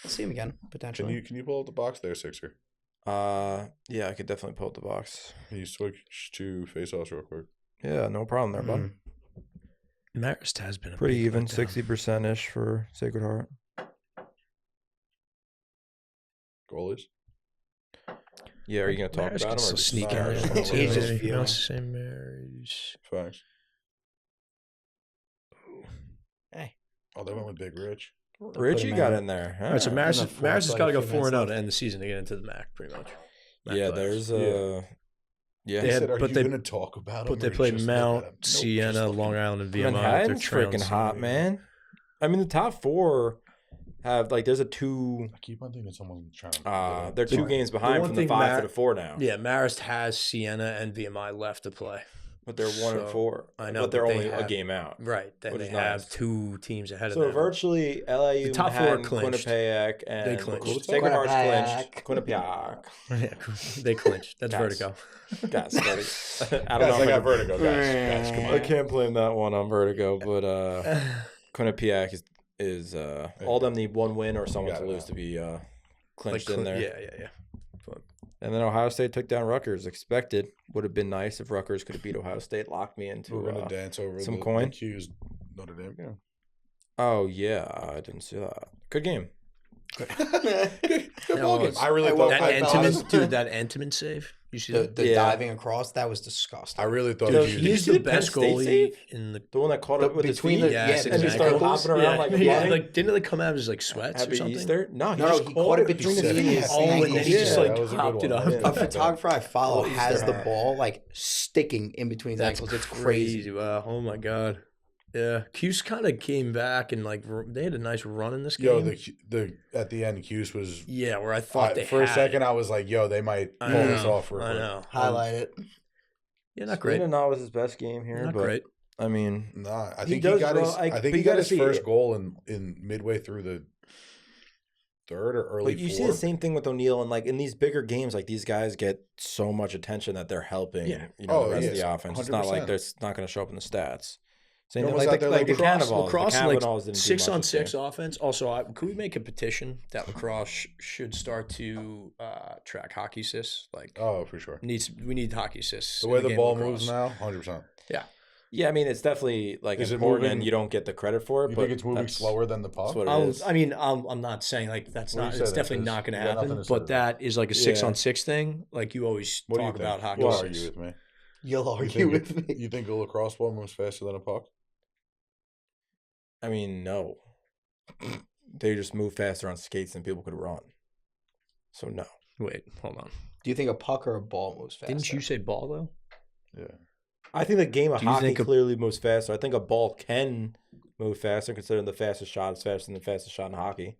we'll see him again, can potentially. you pull up the box there, Sixer? Yeah, I could definitely pull up the box. Can you switch to face-offs real quick? Yeah, no problem there, bud. Mhm. Marist has been a Pretty big even, letdown. 60% ish for Sacred Heart. Goalies? Yeah, are you gonna talk Marist about can still still him? Or just sneak in Nah, there. just too, wanna- He's just maybe. viewing. I'll say Marist. Facts. Hey. Oh, they went with Big Rich. Richie him got in. in there. All right, so Huh. Marist, the fourth, Marist has like, got to a go few 4-0 minutes to end the season to get into the MAC, pretty much. MAC Yeah, playoffs. there's He They had- said, "Are but you they- going to talk about him?" But they or you played just look at Mount, him?" Nope, Siena, just look Long at him. Island, and VMI. They're Manhattan's trailing freaking hot, some- man. I mean, the top 4 have like there's a 2. I keep on thinking someone's trying to. They're 2 games behind one from the thing 5 Mar- to the 4 now. Yeah, Marist has Siena and VMI left to play. But they're 1 and So, 4. I know, but they're but they only a have- game out. Right. Then Which they is have nice. 2 teams ahead of So them. virtually LIU, The top 4 Manhattan, clinched. Quinnipiac, and They clinched. Sacred Heart's Quinnipiac. clinched. Quinnipiac. Yeah, they clinched. That's Guys. vertigo. Guys, I don't Guys, know. I if got vertigo, guys. Come I on. can't blame that one on vertigo, but Quinnipiac is all them need 1 win or someone got to it lose now. to be clinched Like, in there. Yeah. And then Ohio State took down Rutgers. Expected. Would have been nice if Rutgers could have beat Ohio State. Locked me into. We're going to dance over some the coin. accused Notre Dame game. Oh yeah, I didn't see that. Good game. Good Yeah, ball well, game. I really I thought will- That I Entenmann, dude, that Entenmann save. You see The, that? the Yeah. diving across, that was disgusting. I really thought Dude, he did you He's see the the Penn best State goalie save? in the. The one that caught up with his between feet. the- Yes, yeah, and he exactly. started hopping around like yeah, flying. like didn't it come out of his like sweats or Happy something? Easter? No, No, he caught it between his his feet. knees. Oh, and then he just Yeah, like that was a good popped it one. up. Yeah. A photographer I follow Oh, has Easter the hat. ball like sticking in between his That's ankles. It's crazy. crazy. Wow. Oh my god. Yeah, Cuse kind of came back and like they had a nice run in this game. Yo, the at the end, Hughes was. Yeah, where I thought they for a had second, it. I was like, "Yo, they might I pull this know, off." Real I quick. know. Highlight it. Yeah, not great. Not was his best game here, Not but great. I mean, Nah, I He think does he got his. well, like, I but think you he got gotta his see first it. goal in midway through the third or early. but you see fourth. the same thing with O'Neal, and like in these bigger games, like these guys get so much attention that they're helping. Yeah. You know, Oh, the rest of yes, the offense. It's not like 100%. they're not going to show up in the stats. Same They're thing almost like out there the like the Lacrosse, Cannavals. lacrosse, The and, like Cannavals didn't do 6 much on this 6 game. offense. Also, could we make a petition that lacrosse should start to track hockey assists? Like, Oh, for sure. we need hockey assists. The in way the game ball of lacrosse. moves now, 100%. Yeah, I mean it's definitely like Is it important, and moving- you don't get the credit for it. You but think it's moving that's- slower than the puck? That's what it is. I mean, I'm not saying like that's Well, you not. said It's that, definitely 'cause not going to you got nothing happen. to say But to that is like a 6 Yeah. on 6 thing. Like you always What do you talk think? about hockey You'll assists. argue with me. You'll You argue think, with me. you think a lacrosse ball moves faster than a puck? I mean, no. They just move faster on skates than people could run. So no. Wait, hold on. Do you think a puck or a ball moves faster? Didn't you say ball though? Yeah. I think the game of Do you hockey think a- clearly moves faster. I think a ball can move faster, considering the fastest shot is faster than the fastest shot in hockey.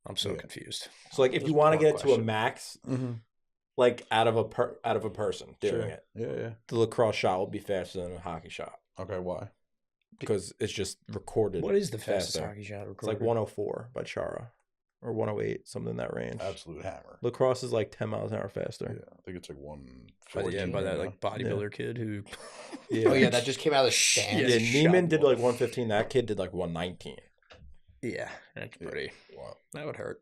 I'm so Yeah. confused. So, like, if That's you a want to poor get it to a question. max, Mm-hmm. like out of a person doing Sure. it, Yeah. the lacrosse shot will be faster than a hockey shot Okay, why? because it's just recorded. What is the fastest faster. hockey shot It's like recorded? 104 by Chara, or 108, something in that range. Absolute hammer. Lacrosse is like 10 miles an hour faster. Yeah, I think it's like 114. By that right like bodybuilder kid who. Yeah. Oh yeah, that just came out of the stand. Yeah, Yeah, Neiman shot did ball. like 115. That kid did like 119. Yeah, that's Yeah. pretty. now. Wow. That would hurt.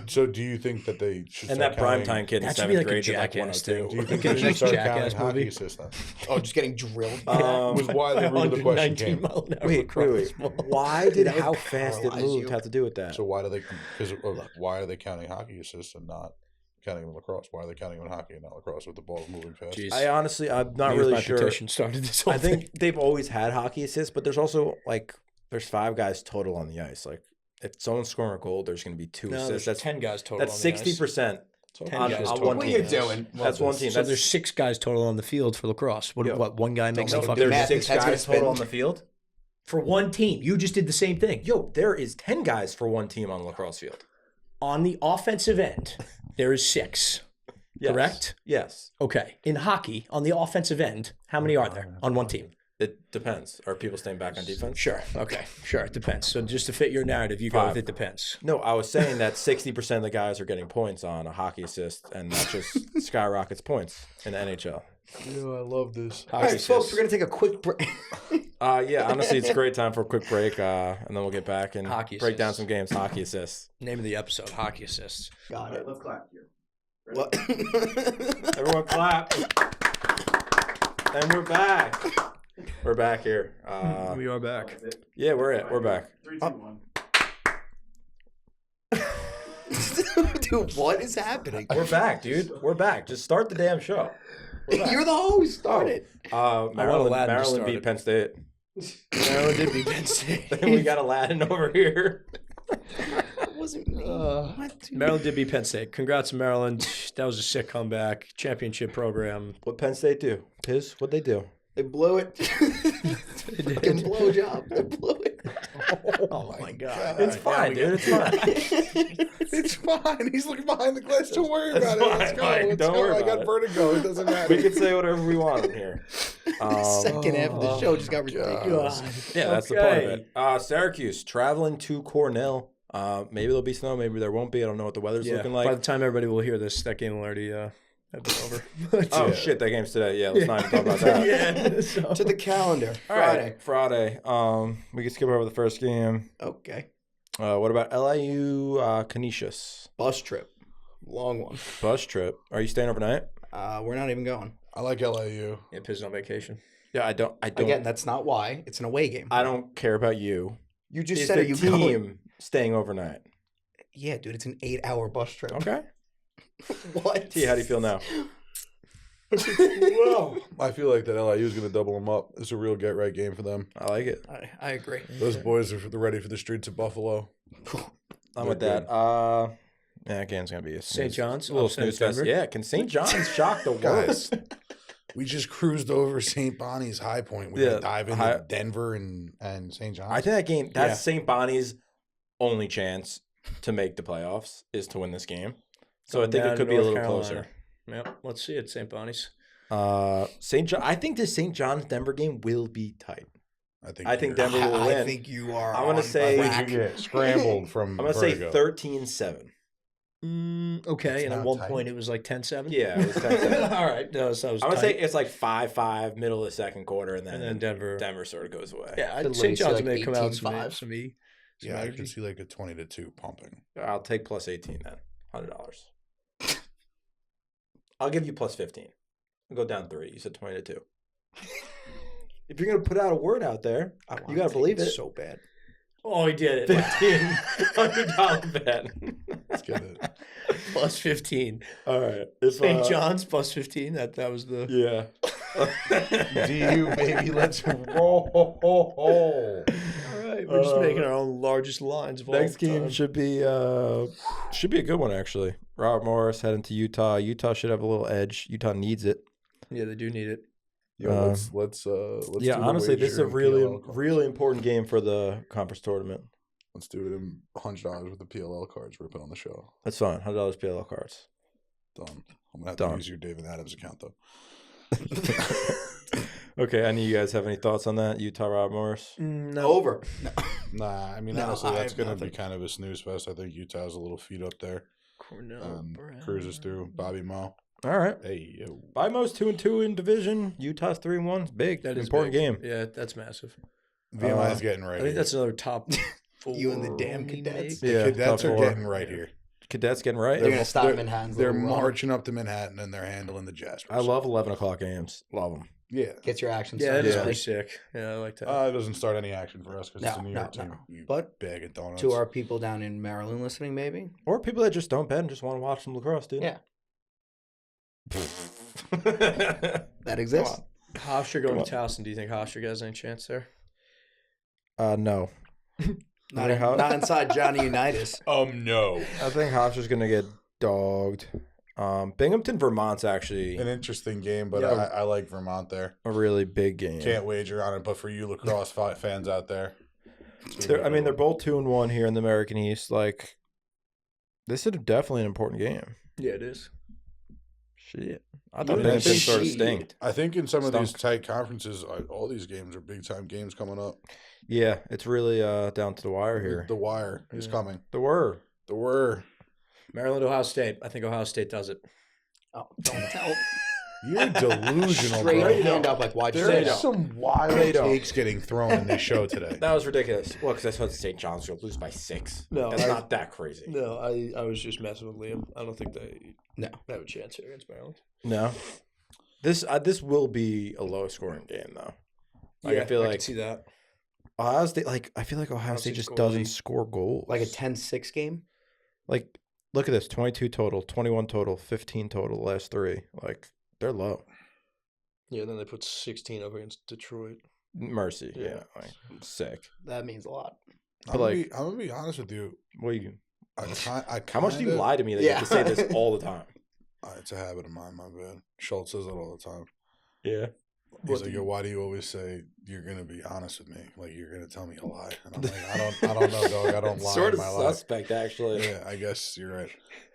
So do you think that they should And start that prime counting- time kid in That should be 7th like a grade did like Jackass 102. Do you think Like a they should next start Jackass counting hockey movie. assists then? Oh, just getting drilled. Was why the root of the question 119 came. mile an hour Wait. lacrosse ball. Why did That would how fast it paralyze moved you. have to do with that? So why do they? Because why are they counting hockey assists and not counting them in lacrosse? Why are they counting them in hockey and not lacrosse with the ball moving fast? Jeez. I'm not Here's really my sure. petition started this whole I think they've always had hockey assists, but there's also like there's 5 guys total on the ice. Like if someone's scoring a goal, there's going to be 2 No, assists. there's That's 10 guys total. That's on the ice. 60%. So 10 on, guys on total. one What team. are you doing? That's one team. So there's 6 guys total on the field for lacrosse. Yo. What? One guy makes make the him fucking do There's math. 6 That's gonna guys total spin. on the field. for one team. You just did the same thing. Yo, there is 10 guys for one team on the lacrosse field. On the offensive end, there is 6. Yes. Correct? Yes. Okay. In hockey, on the offensive end, how many are there on one team? It depends. Are people staying back on defense? Sure. Okay. Sure. It depends. So just to fit your narrative, you go 5. with it depends. No, I was saying that 60% of the guys are getting points on a hockey assist, and that just skyrockets points in the NHL. Ew, I love this. All right, Hockey folks, assists. we're gonna take a quick break. Yeah, honestly, it's a great time for a quick break, and then we'll get back and Hockey break down assists. some games. Hockey assists. Name of the episode: hockey assists. Got it. Let's clap here. What? Everyone clap. And we're back. We're back here. We are back. Yeah, we're back. 3, 2, 1. Dude, what is happening? We're back, dude. We're back. Just start the damn show. We're back. You're the host. Start it. Maryland Aladdin to beat start Penn State. Maryland did beat Penn State. Then we got Aladdin over here. That wasn't me. What, dude? Maryland did beat Penn State. Congrats, Maryland. That was a sick comeback. Championship program. What Penn State do? Pizz, what'd they do? They blew it. Fucking blow job. They blew it. Oh my God. It's fine, dude. It's fine. It's fine. He's looking behind the glass. Don't worry That's about it. fine, Let's go. Mike. Let's Don't go. worry I about got it. vertigo. It doesn't matter. We can say whatever we want in here. Second half of the show just got ridiculous. Yeah, that's the point of Okay. it. Syracuse traveling to Cornell. Maybe there'll be snow. Maybe there won't be. I don't know what the weather's Yeah. looking By like. the time everybody will hear this, that game will already have been over. Oh shit, that game's today. Yeah, let's not even talk about that. yeah. So. To the calendar. All Friday. right, Friday. We can skip over the first game. Okay. What about LIU Canisius? Bus trip. Long one. Bus trip. Are you staying overnight? We're not even going. I like LIU. Yeah, Pizz on vacation. Yeah, I don't. Again, that's not why. It's an away game. I don't care about you. You just Is said the it. You team going? staying overnight? Yeah, dude. It's an 8-hour bus trip. Okay. What? T, how do you feel now? Well, I feel like that LIU is going to double them up. It's a real get right game for them. I like it. I agree. Those boys are ready for the streets of Buffalo. I'm with They're that. Yeah, game's gonna be a St. snooze- John's, a little upset snooze fest. Denver. Yeah, can St. John's shock the Guys, worst? we just cruised over St. Bonnie's High Point. We're Yeah, going to dive into High- Denver and St. John's. I think that game. That's Yeah. St. Bonnie's only chance to make the playoffs is to win this game. So I think Down it could in be a North little Carolina. closer. Yeah, let's see it, St. Bonnie's. St. John. I think the St. John's Denver game will be tight. I think you're- Denver will I win. think you are. I wanna on say- I crack. think you get scrambled from I'm gonna say vertigo. 13-7. Okay, It's and at not one tight. point it was like 10-7? Yeah, it was 10-7. All right. No, so it was I would tight. say it's like 5-5, middle of the second quarter, and And then then Denver. Denver sort of goes away. Yeah, Could St. literally John's say, may like, come out some 18-5. some Yeah, I energy. can see like a 20-2 pumping. I'll take plus 18 then. $100. I'll give you plus 15. I'll go down 3. You said 20-2. If you're gonna put out a word out there, I wanna you gotta take believe it. so bad. Oh, he did it. $15 bet. Let's get it. Plus 15. All right. If, St. John's plus 15. That was the. Yeah. DU, baby, let's roll. All right, we're just making our own largest lines. Of Next all game time. should be a good one actually. Robert Morris heading to Utah. Utah should have a little edge. Utah needs it. Yeah, they do need it. Yo, let's Yeah, do the honestly, this is a wager in really PLL cards. really important game for the conference tournament. Let's do it in $100 with the PLL cards we're putting on the show. That's fine. $100 PLL cards. Done. I'm gonna have Done. to use your David Adams account though. Okay, any of you guys have any thoughts on that? Utah, Robert Morris. No. Over. No. Nah, I mean No, honestly, I that's have gonna nothing. be kind of a snooze fest. I think Utah's a little feet up there. Cornell. Cruises through Bobby Mo. All right. Hey yo. Bimo's 2-2 in division. Utah's 3-1. It's big. That is important big. game. Yeah, that's massive. VMI's getting right. I think that's another top. You and the damn maybe. cadets. Yeah, Cadets top are four. getting right here. Cadets getting right. They're gonna stop they're- Manhattan's They're little run. marching up to Manhattan and they're handling the Jaspers. I love 11 o'clock games. Love them. Yeah. Get your action. Yeah, that is Yeah. pretty sick. Yeah, I like that. It doesn't start any action for us because it's a New York team. You But bag of donuts. to our people down in Maryland listening, maybe. Or people that just don't bet and just want to watch some lacrosse, dude. Yeah. That That exists. Hofstra going Come to Towson. Do you think Hofstra has any chance there? No. Not inside Johnny Unitas. No. I think Hofstra's going to get dogged. Binghamton, Vermont's actually An interesting game, but Yeah. I like Vermont there. a really big game. Can't wager on it, but for you lacrosse fans out there, They're both 2-1 here in the American East. Like, this is definitely an important game. Yeah, it is. Shit, I thought Yeah, Binghamton shit. sort of stinked. I think in some of these Stunk. tight conferences, all these games are big time games coming up. Yeah, it's really down to the wire here. The wire is coming. The were. The wire. Maryland, Ohio State. I think Ohio State does it. Oh, don't tell. You're delusional, Straight bro. hand up like wide There shot. are some wild They don't. takes getting thrown in this show today. That was ridiculous. Well, because I thought St. John's would lose by 6. No, That's not that crazy. No, I was just messing with Liam. I don't think they have a chance here against Maryland. No. This will be a low scoring game though. Like, I feel I like can see that. Ohio State. Like, I feel like Ohio State State just scores doesn't late. score goals. Like a 10-6 game. Like, look at this: 22 total, 21 total, 15 total. The last 3. Like, they're low. Yeah, then they put 16 up against Detroit. Mercy. Yeah. Yeah. Like, sick. That means a lot. I'm like- gonna be honest with you. What you? How How much do you lie to me that you have to say this all the time? It's a habit of mine, my bad. Schultz says it all the time. Yeah. He's like, yo, why do you always say you're gonna be honest with me? Like you're gonna tell me a lie. And I'm like, I don't know, dog. I don't lie Sort in of my life. suspect, actually. Yeah, I guess you're right.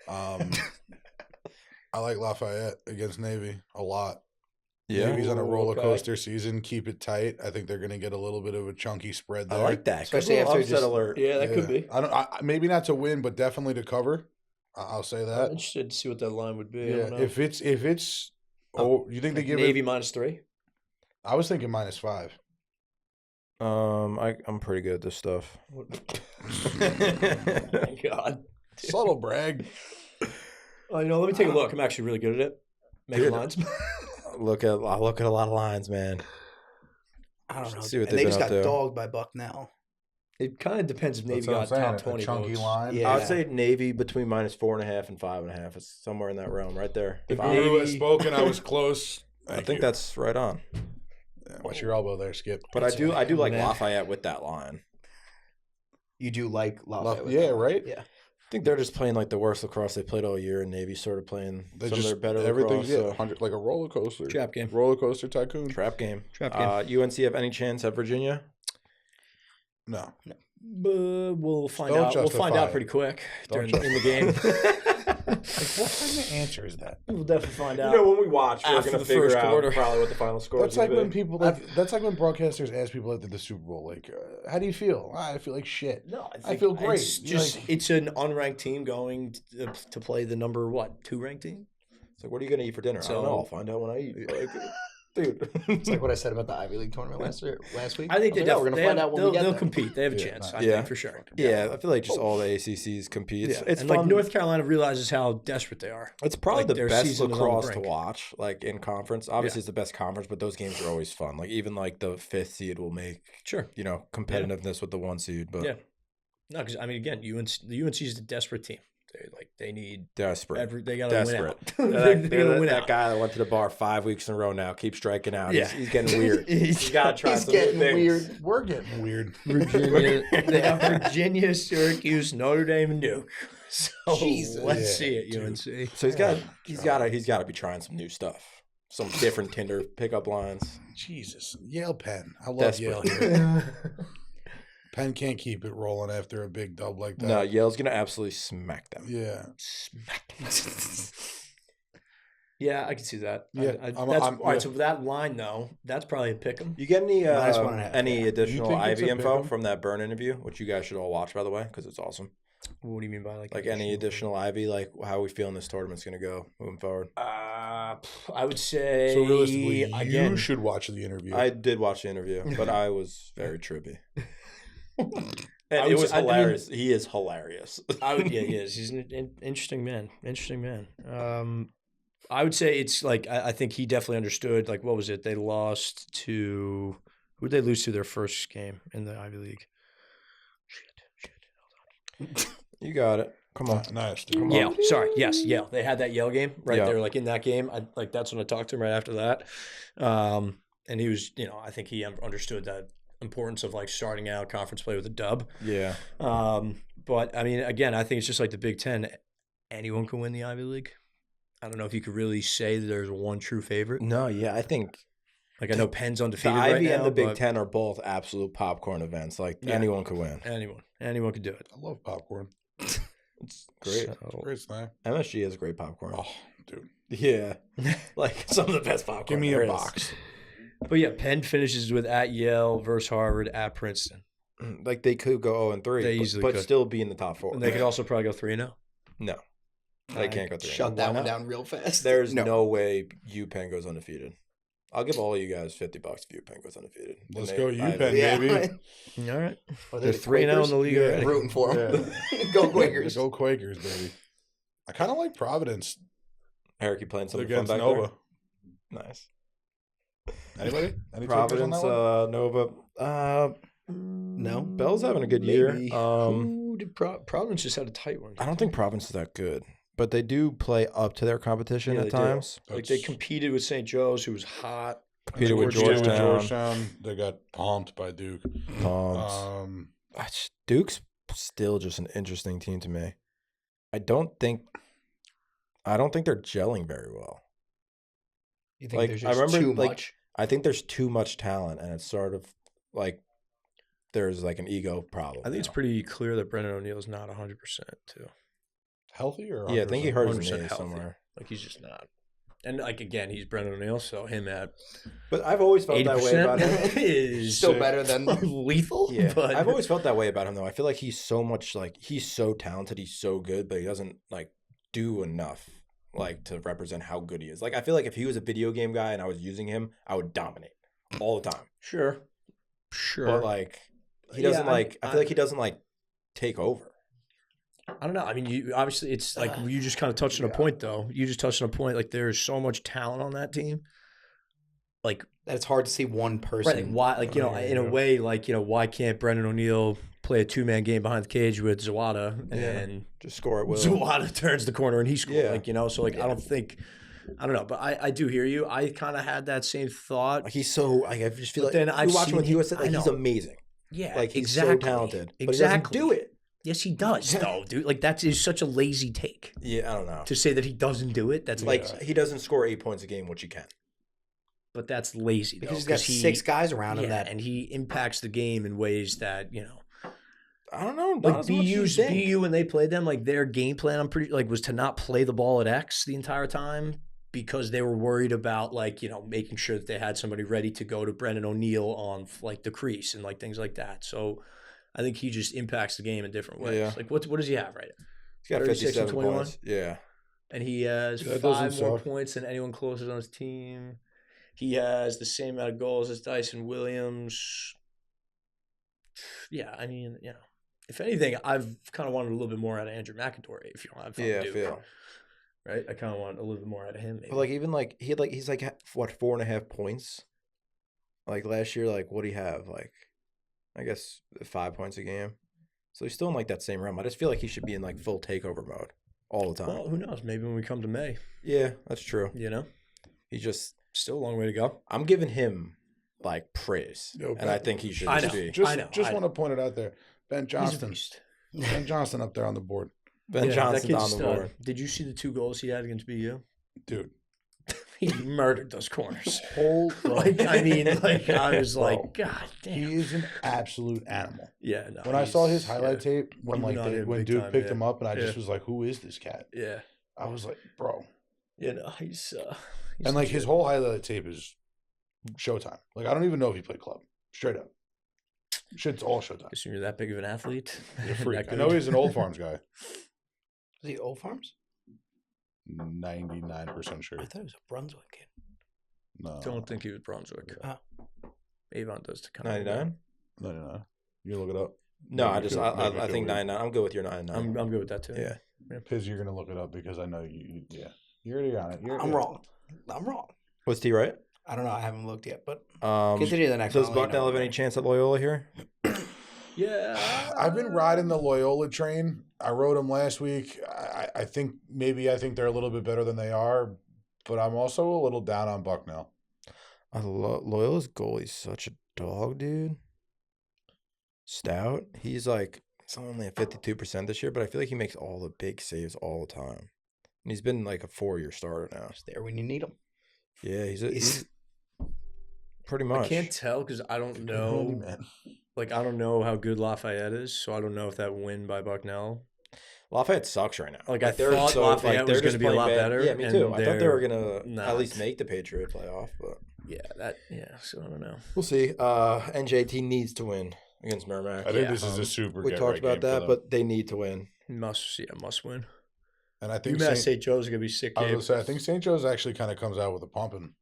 I like Lafayette against Navy a lot. Yeah. Navy's on a Ooh, roller okay. coaster season. Keep it tight. I think they're gonna get a little bit of a chunky spread I there. like that. Especially Good after upset just- alert. Yeah, that could be. I don't. Maybe not to win, but definitely to cover. I'll say I'm that. interested to see what that line would be. I Yeah, don't know. if it's oh, you think they give Navy it? -3? I was thinking -5. I'm pretty good at this stuff. Oh my God. Subtle brag. Oh, let me take a look. I'm actually really good at it. Making Dude. lines. I look at a lot of lines, man. I don't know. See what and they've they just been got up to. dogged by Buck now. It kind of depends if Navy That's what I'm got saying. top 20 a chunky votes. line. Yeah. I would say Navy between -4.5 and 5.5. It's somewhere in that realm, right there. If Five. Navy- Who has spoken? I was close. I think that's right on. Watch your elbow there, Skip. But I do like Man. Lafayette with that line. You do like Lafayette. with yeah, that. right? Yeah. I think they're just playing like the worst lacrosse they played all year, and Navy sort of playing some of their better everything's lacrosse. 100 like a roller coaster. Trap game. Roller coaster tycoon. Trap game. Trap game. UNC have any chance at Virginia? No. We'll find Don't out. We'll find justify out it. pretty quick Don't in the game. Like, what kind of answer is that? We'll definitely find out. when we watch, After the first quarter. probably what the final score That's like when people that's like when broadcasters ask people after the Super Bowl, like, how do you feel? I feel like shit. No, I feel great. It's You're just like- it's an unranked team going to play the number 2 ranked team. It's like, what are you gonna eat for dinner? I don't So- know. I'll find out when I eat. Like, dude. It's like what I said about the Ivy League tournament last week. I think was like, we're gonna find out when we get they'll there. compete. They have a Yeah, chance. nice. I Yeah. think for sure. Yeah, I feel like just all the ACCs compete. It's, Yeah. it's and fun. like North Carolina realizes how desperate they are. It's probably like, the their best season is on the lacrosse to brink. watch, like in conference. Obviously, Yeah. it's the best conference, but those games are always fun. Like even like the 5th seed will make Sure. competitiveness with the 1 seed, but Yeah. No, because I mean, again, the UNC is a desperate team. They need desperate. they got to win Desperate. out. That, they got to win that out. guy that went to the bar 5 weeks in a row now keeps striking out. Yeah. He's getting weird. He's got to try He's some new getting things. weird. We're getting weird. Virginia, they have Virginia, Syracuse, Notre Dame, and Duke. So Jesus. let's Yeah, see it, dude. UNC. So he's got to be trying some new stuff, some different Tinder pickup lines. Jesus. Yale Penn. I love Desperate. Yale here. Penn can't keep it rolling after a big dub like that. No, Yale's gonna absolutely smack them. Yeah. Yeah, I can see that. Yeah, that's, I'm- all right. yeah. So that line though, that's probably a pick 'em. You get any -1.5, any yeah. additional You think it's Ivy a info pick 'em? from that Burn interview, which you guys should all watch, by the way, because it's awesome. What do you mean by Like any additional Ivy, like how we feeling this tournament's gonna go moving forward. I would say. So realistically, again, you should watch the interview. I did watch the interview, but I was very trippy. And I it would was say- I mean- hilarious. He is hilarious. I would. Yeah, he is. He's an interesting man. Interesting man. I would say it's like I think he definitely understood. Like, what was it? They lost to who? Did they lose to their first game in the Ivy League? You got it. Come on. Nice. Dude. Yale. Sorry. Yes, Yale. They had that Yale game right Yeah. there. Like in that game, that's when I talked to him right after that. And he was, I think he understood that importance of like starting out conference play with a dub. Yeah. But I mean, again, I think it's just like the Big Ten. Anyone can win the Ivy League. I don't know if you could really say that there's one true favorite. No, yeah, I think Like I know Penn's the undefeated right Ivy now, and the Big but Ten are both absolute popcorn events. Like Yeah. anyone could win. anyone could do it. I love popcorn. It's great. So- Great snack. MSG has great popcorn. Oh, dude. Yeah, like some of the best popcorn. Give me there a is. box. But yeah, Penn finishes with at Yale versus Harvard at Princeton. Like they could go 0-3, They but, easily but could. still be in the top 4. And they could also probably go 3-0. No, they can't go 3. Shut that Why one not? down real fast. There's no way UPenn goes undefeated. I'll give all of you guys $50 if UPenn goes undefeated. Let's And go I- UPenn, Yeah. baby. All right. Are They're the 3-0 in the league Quakers? already. Rooting for them. Yeah. Go Quakers. Go Quakers, baby. I kind of like Providence Eric, you playing something against fun back Nova. there? Nice. Anybody? Any takers on Providence, that one? Nova. No. Bell's having a good year. Maybe. Who did Providence just had a tight one? I don't think Providence is that good, but they do play up to their competition Yeah, at they do. times. Like they competed with St. Joe's, who was hot. Competed with Georgetown. Georgetown. They got pumped by Duke. Duke's still just an interesting team to me. I don't think they're gelling very well. You think Like, there's I just remember, too like, much? I think there's too much talent, and it's sort of like there's like an ego problem. I think it's now. pretty clear that Brendan O'Neal's not 100% too. Healthy or Yeah, I think he hurt his 100% knee healthy. somewhere. Like he's just not. And like again, he's Brendan O'Neal, so him at But I've always felt that way about him. 80% is Still better than lethal. Yeah, but I've always felt that way about him though. I feel like he's so much like he's so talented, he's so good, but he doesn't like do enough like to represent how good he is. Like I feel like if he was a video game guy and I was using him, I would dominate all the time. sure. But like he Yeah, doesn't like I feel like he doesn't like take over. I don't know. I mean, you obviously it's like you just kind of touched on a point though. You just touched on a point. Like there's so much talent on that team. Like that it's hard to see one person. right, like why? Like in a way, like why can't Brendan O'Neal play a 2-man game behind the cage with Zawada and Just score at will. Zawada turns the corner and he scores? Yeah. Like so like I don't think. I don't know, but I do hear you. I kind of had that same thought. Like he's so like I just feel But like then I've you watch him with seen- USA, like I he's know. amazing. Yeah, Like he's exactly. so talented. But Exactly. he doesn't do it. Yes, he does, though, dude. Like that is such a lazy take Yeah, I don't know. to say that he doesn't do it. That's Like lazy. he doesn't score 8 points a game, which he can. But that's lazy though, because he's got 6 guys around him that and he impacts the game in ways that I don't know. like Not as much as you think. BU when they played them, like their game plan, I'm pretty like was to not play the ball at X the entire time because they were worried about like making sure that they had somebody ready to go to Brendan O'Neal on like the crease and like things like that. So I think he just impacts the game in different ways. Yeah. Like what does he have right? He's got 36 and 57 21? points. Yeah. And he has That 5 doesn't more suck. points than anyone closest on his team. He has the same amount of goals as Dyson Williams. Yeah, I mean, if anything, I've kind of wanted a little bit more out of Andrew McIntyre. If you want, if I'm Yeah, I Duke, feel. right? I kind of want a little bit more out of him. Maybe. But like even like he had like he's like what 4.5 points. Like last year, like what do he have? Like I guess 5 points a game. So he's still in like that same realm. I just feel like he should be in like full takeover mode all the time. Well, who knows? Maybe when we come to May, Yeah, that's true. He just still a long way to go. I'm giving him like praise, Yo, and I think he should I just know. be Just, I know, just I want to point it out there. Ben He's a Johnston. beast. Ben Johnston up there on the board. Ben Yeah, that Johnson's kid's on the stud. board. Did you see the 2 goals he had against BU? Dude. He murdered those corners. Like, I mean, like I was Bro. like, God damn. he is an absolute animal. Yeah, no. When I saw his he's- highlight yeah. tape, when Even like on him when big Duke time, picked yeah. him up, and I just Yeah. was like, "Who is this cat?" Yeah, I was like, "Bro," he's and like his legit. whole highlight tape is Showtime. Like I don't even know if he played club. Straight up, shit's all Showtime. Assume you're that big of an athlete. You're a freak. That I know good? he's an Old Farms guy. Is he Old Farms? 99% sure. I thought it was a Brunswick kid. No, Don't think he was Brunswick. Ah. Avon does to kind of 99. no. You look it up. No, Make I me just feel- make me I feel think weird. 99. I'm good with your 99. I'm good with that too. Yeah. Pizz, you're gonna look it up because I know you. Yeah, you're already on it. I'm wrong. I'm wrong. What's T right? I don't know. I haven't looked yet, but Um, continue to the next does one. I'll let you Bucknell know. have any chance at Loyola here? Yeah. I've been riding the Loyola train. I rode them last week. I think they're a little bit better than they are, but I'm also a little down on Bucknell. Loyola's goalie's such a dog, dude. Stout. He's only at 52% this year, but I feel like he makes all the big saves all the time. And he's been like a 4-year starter now. He's there when you need him. Yeah, he's pretty much. I can't tell because I don't know. Handyman. Like, I don't know how good Lafayette is, so I don't know if that win by Bucknell. Lafayette sucks right now. Like, I thought Lafayette was they're going to just be a lot playing bad. better. Yeah, me too. I thought they were they're going to not. at least make the Patriot playoff, but so I don't know. we'll see. NJT needs to win against Merrimack. I think this is a super. We talked about that, but they need to win. Must win. and I think UMass St. Joe's is going to be sick I was game. gonna say I think St. Joe's actually kind of comes out with a pumping.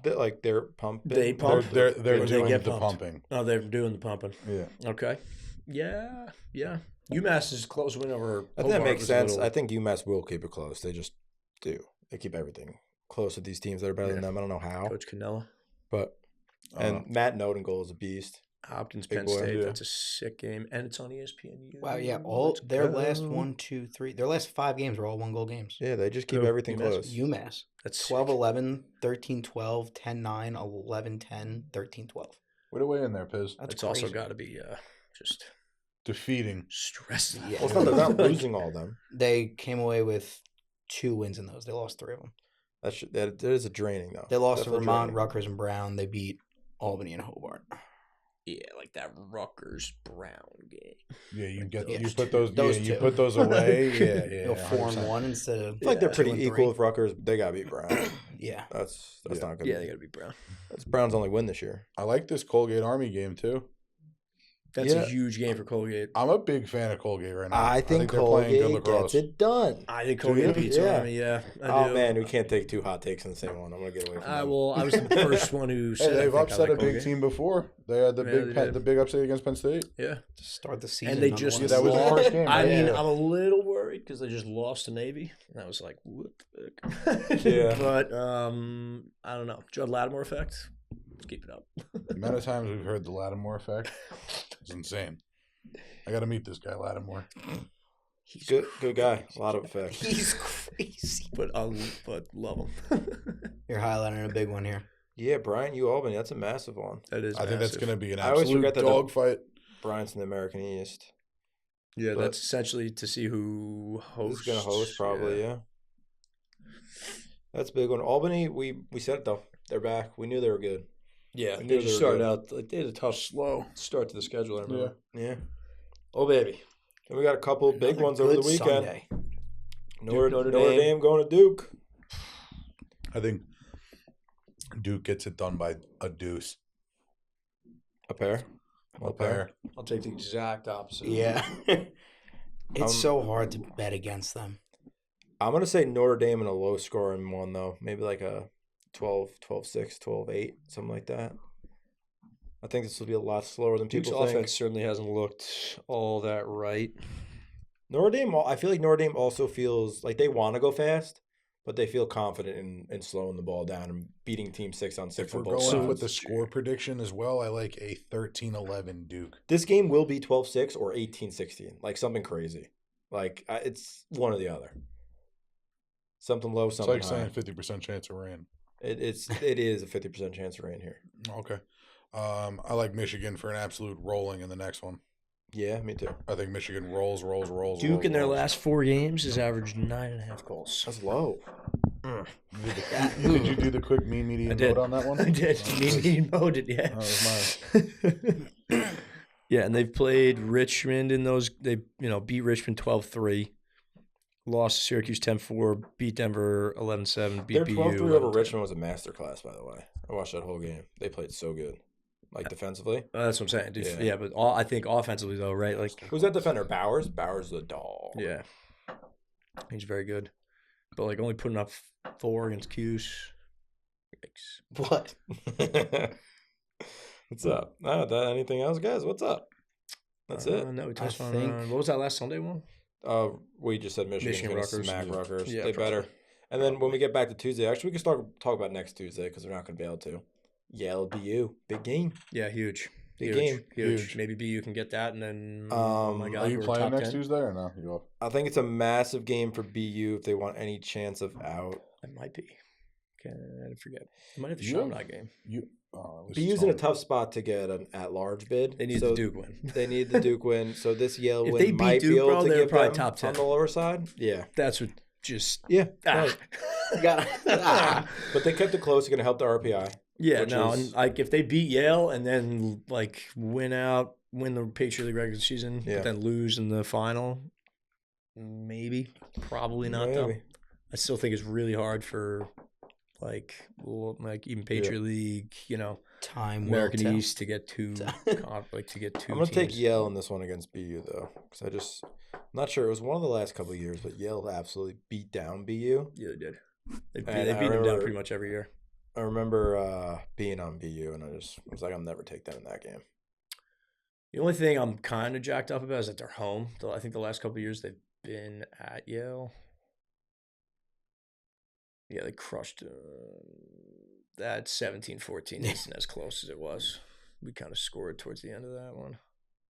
They're pumping. They pump. They're Or they doing get the pumped. pumping. Oh, they're doing the pumping. Yeah. Okay. Yeah. UMass is close win over. I think that Hobart makes was a sense. little- I think UMass will keep it close. They just do. They keep everything close with these teams that are better than them. I don't know how, Coach Canella. but and Matt Nodengol is a beast. Hopkins, Big Penn boy. State. Yeah. That's a sick game, and it's on ESPN. Wow, yeah. Let's Their go. last 5 games were all 1-goal games. Yeah, they just keep Who? everything UMass? close. UMass. That's 12-11, 13-12, 10-9, 11-10, 13-12. What away in there, Pizz? That's It's also crazy. got to be just Defeating. stressing. Yeah. Well, it's not, they're not losing all of them. They came away with 2 wins in those. They lost 3 of them. That is a draining though. They lost Definitely to Vermont, draining. Rutgers, and Brown. They beat Albany and Hobart. Yeah, like that Rutgers Brown game. Yeah, you get Yeah, you put those. those you two. put those away. Yeah, They go 4-1 instead of I feel like they're pretty 2-3. equal with Rutgers. But they got to beat Brown. Yeah. That's Yeah. not good. Yeah, they got to be Brown. That's Brown's only win this year. I like this Colgate Army game too. That's Yeah. a huge game for Colgate. I'm a big fan of Colgate right now. I think they're playing good Colgate lacrosse. gets it done. I think Do you? Colgate beats Yeah. Army. Yeah, I Oh do. man, we can't take 2 hot takes in the same one. I'm gonna get away from that. Well, I was the first one who Hey, said I they've think I upset like a big Colgate. team before. They had the Yeah, big they did. the big upset against Penn State. Yeah, To start the season. and they nonetheless. just That was the first game. I right? mean, Yeah. I'm a little worried because they just lost to Navy, and I was like, "What the fuck?" Yeah. But I don't know. Judd Lattimore effect. Let's keep it up. The amount of times we've heard the Lattimore effect is insane. I got to meet this guy, Lattimore. He's good guy. A lot of effects. He's crazy. but love him. You're highlighting a big one here. Yeah, Brian U. Albany. That's a massive one. That is. I think that's massive. going to be an I always absolute forget that the- dogfight. Bryant's in the American East. Yeah, but- that's essentially to see who hosts. Who's gonna host? Probably, yeah. That's a big one. Albany. We said it though. They're back. We knew they were good. Yeah, I knew they they just were started good. out like they had a tough, slow start to the schedule. I remember. Yeah. Oh baby. And we got a couple big Another ones over the good weekend. Sunday. Notre Dame going to Duke. I think Duke gets it done by a deuce. A pair. A pair. I'll take the exact opposite. Yeah. It's Um, so hard to bet against them. I'm gonna say Notre Dame in a low scoring one though. Maybe like a 12-6, 12-8, something like that. I think this will be a lot slower than Duke's people think. offense certainly hasn't looked all that right. Notre Dame, I feel like Notre Dame also feels like they want to go fast, but they feel confident in slowing the ball down and beating Team 6-on-6 If we're on both going sides. with the score prediction as well, I like a 13-11 Duke. This game will be 12-6 or 18-16, like something crazy. Like it's one or the other. Something low, It's something like high. saying 50% chance of rain. It is a 50% chance of rain here. Okay. I like Michigan for an absolute rolling in the next one. Yeah, me too. I think Michigan rolls. Duke in their last 4 games has averaged 9.5 goals. That's low. Did you do the quick mean, median, I did. vote on that one? I did. Oh, He voted, yeah. that was Yeah, and they've played Richmond in those. They beat Richmond 12-3, lost to Syracuse 10-4, beat Denver 11-7, beat Their BU 12-3 over 11-10. Richmond was a masterclass, by the way. I watched that whole game. They played so good. Like defensively. That's what I'm saying. Dude. Yeah. Yeah, but I think offensively though, right? Like, Who's that defender? Bowers? Bowers the dog. yeah, he's very good, but like only putting up 4 against Cuse. Yikes. What? What's up? Anything else, guys? What's up? That's it. No, we touched on think- what was that last Sunday one? We just said Michigan's Michigan, going to Rutgers. smack Rutgers. Yeah, they for better. sure. And then when we get back to Tuesday, actually, we can talk about next Tuesday because we're not going to be able to. Yale BU. Big game. Yeah, huge. Big Huge, game. Huge. Maybe BU can get that, and then Oh my God, Are you we're playing top next 10. Tuesday or no? You off? I think it's a massive game for BU if they want any chance of out. It might be. Can't forget. It might have a You? Shamrock game. At least BU's it's in a home. tough spot to get an at-large bid. They need so the Duke win. They need the Duke win. So this Yale If win they beat might Duke, be able bro, to they're give probably them top 10. on the lower side. Yeah. That's what just Yeah, ah. right. But they kept it close. It's going to help the RPI. Yeah, Which no, is- and like if they beat Yale and then like win the Patriot League regular season, Yeah. but then lose in the final, maybe, probably not though. Maybe. I still think it's really hard for like even Patriot League, Time American will tell. East to get two to get two. I'm going to take teams. Yale in this one against BU, though. Because I'm not sure. It was one of the last couple of years, but Yale absolutely beat down BU. Yeah, they did. They beat And I them down remember- pretty much every year. I remember being on BU, and I was like, I'll never take them in that game. The only thing I'm kind of jacked up about is that they're home. I think the last couple of years they've been at Yale. Yeah, they crushed that 17-14 isn't as close as it was. We kind of scored towards the end of that one.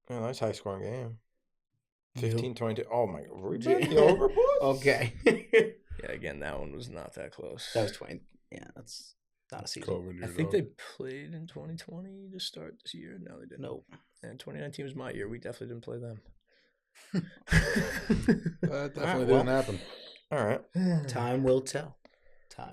Yeah, nice high-scoring game. Yep. 15-22. Oh, my God. We bet the over, boys? Okay. Yeah, again, that one was not that close. That was 20. Yeah, that's not a season. COVID I year, think though. they played in 2020 to start this year. No, they didn't. Nope. And 2019 was my year. We definitely didn't play them. That definitely well. didn't happen. All right. Time will tell.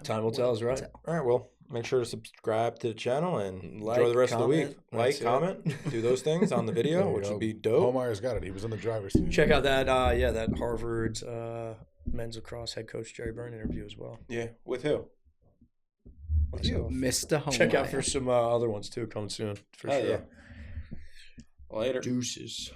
Time will tell is right. All right, well, make sure to subscribe to the channel and Like, enjoy the rest of the week. comment. Like, That's it. comment, do those things on the There video, you which go. would be dope. Holmeyer's got it. He was in the driver's seat. Check out that that Harvard's men's lacrosse head coach Jerry Byrne interview as well. Yeah, with who? With you. Mr. Home. Check out for some other ones too coming soon for Hell sure. yeah. Later. Deuces.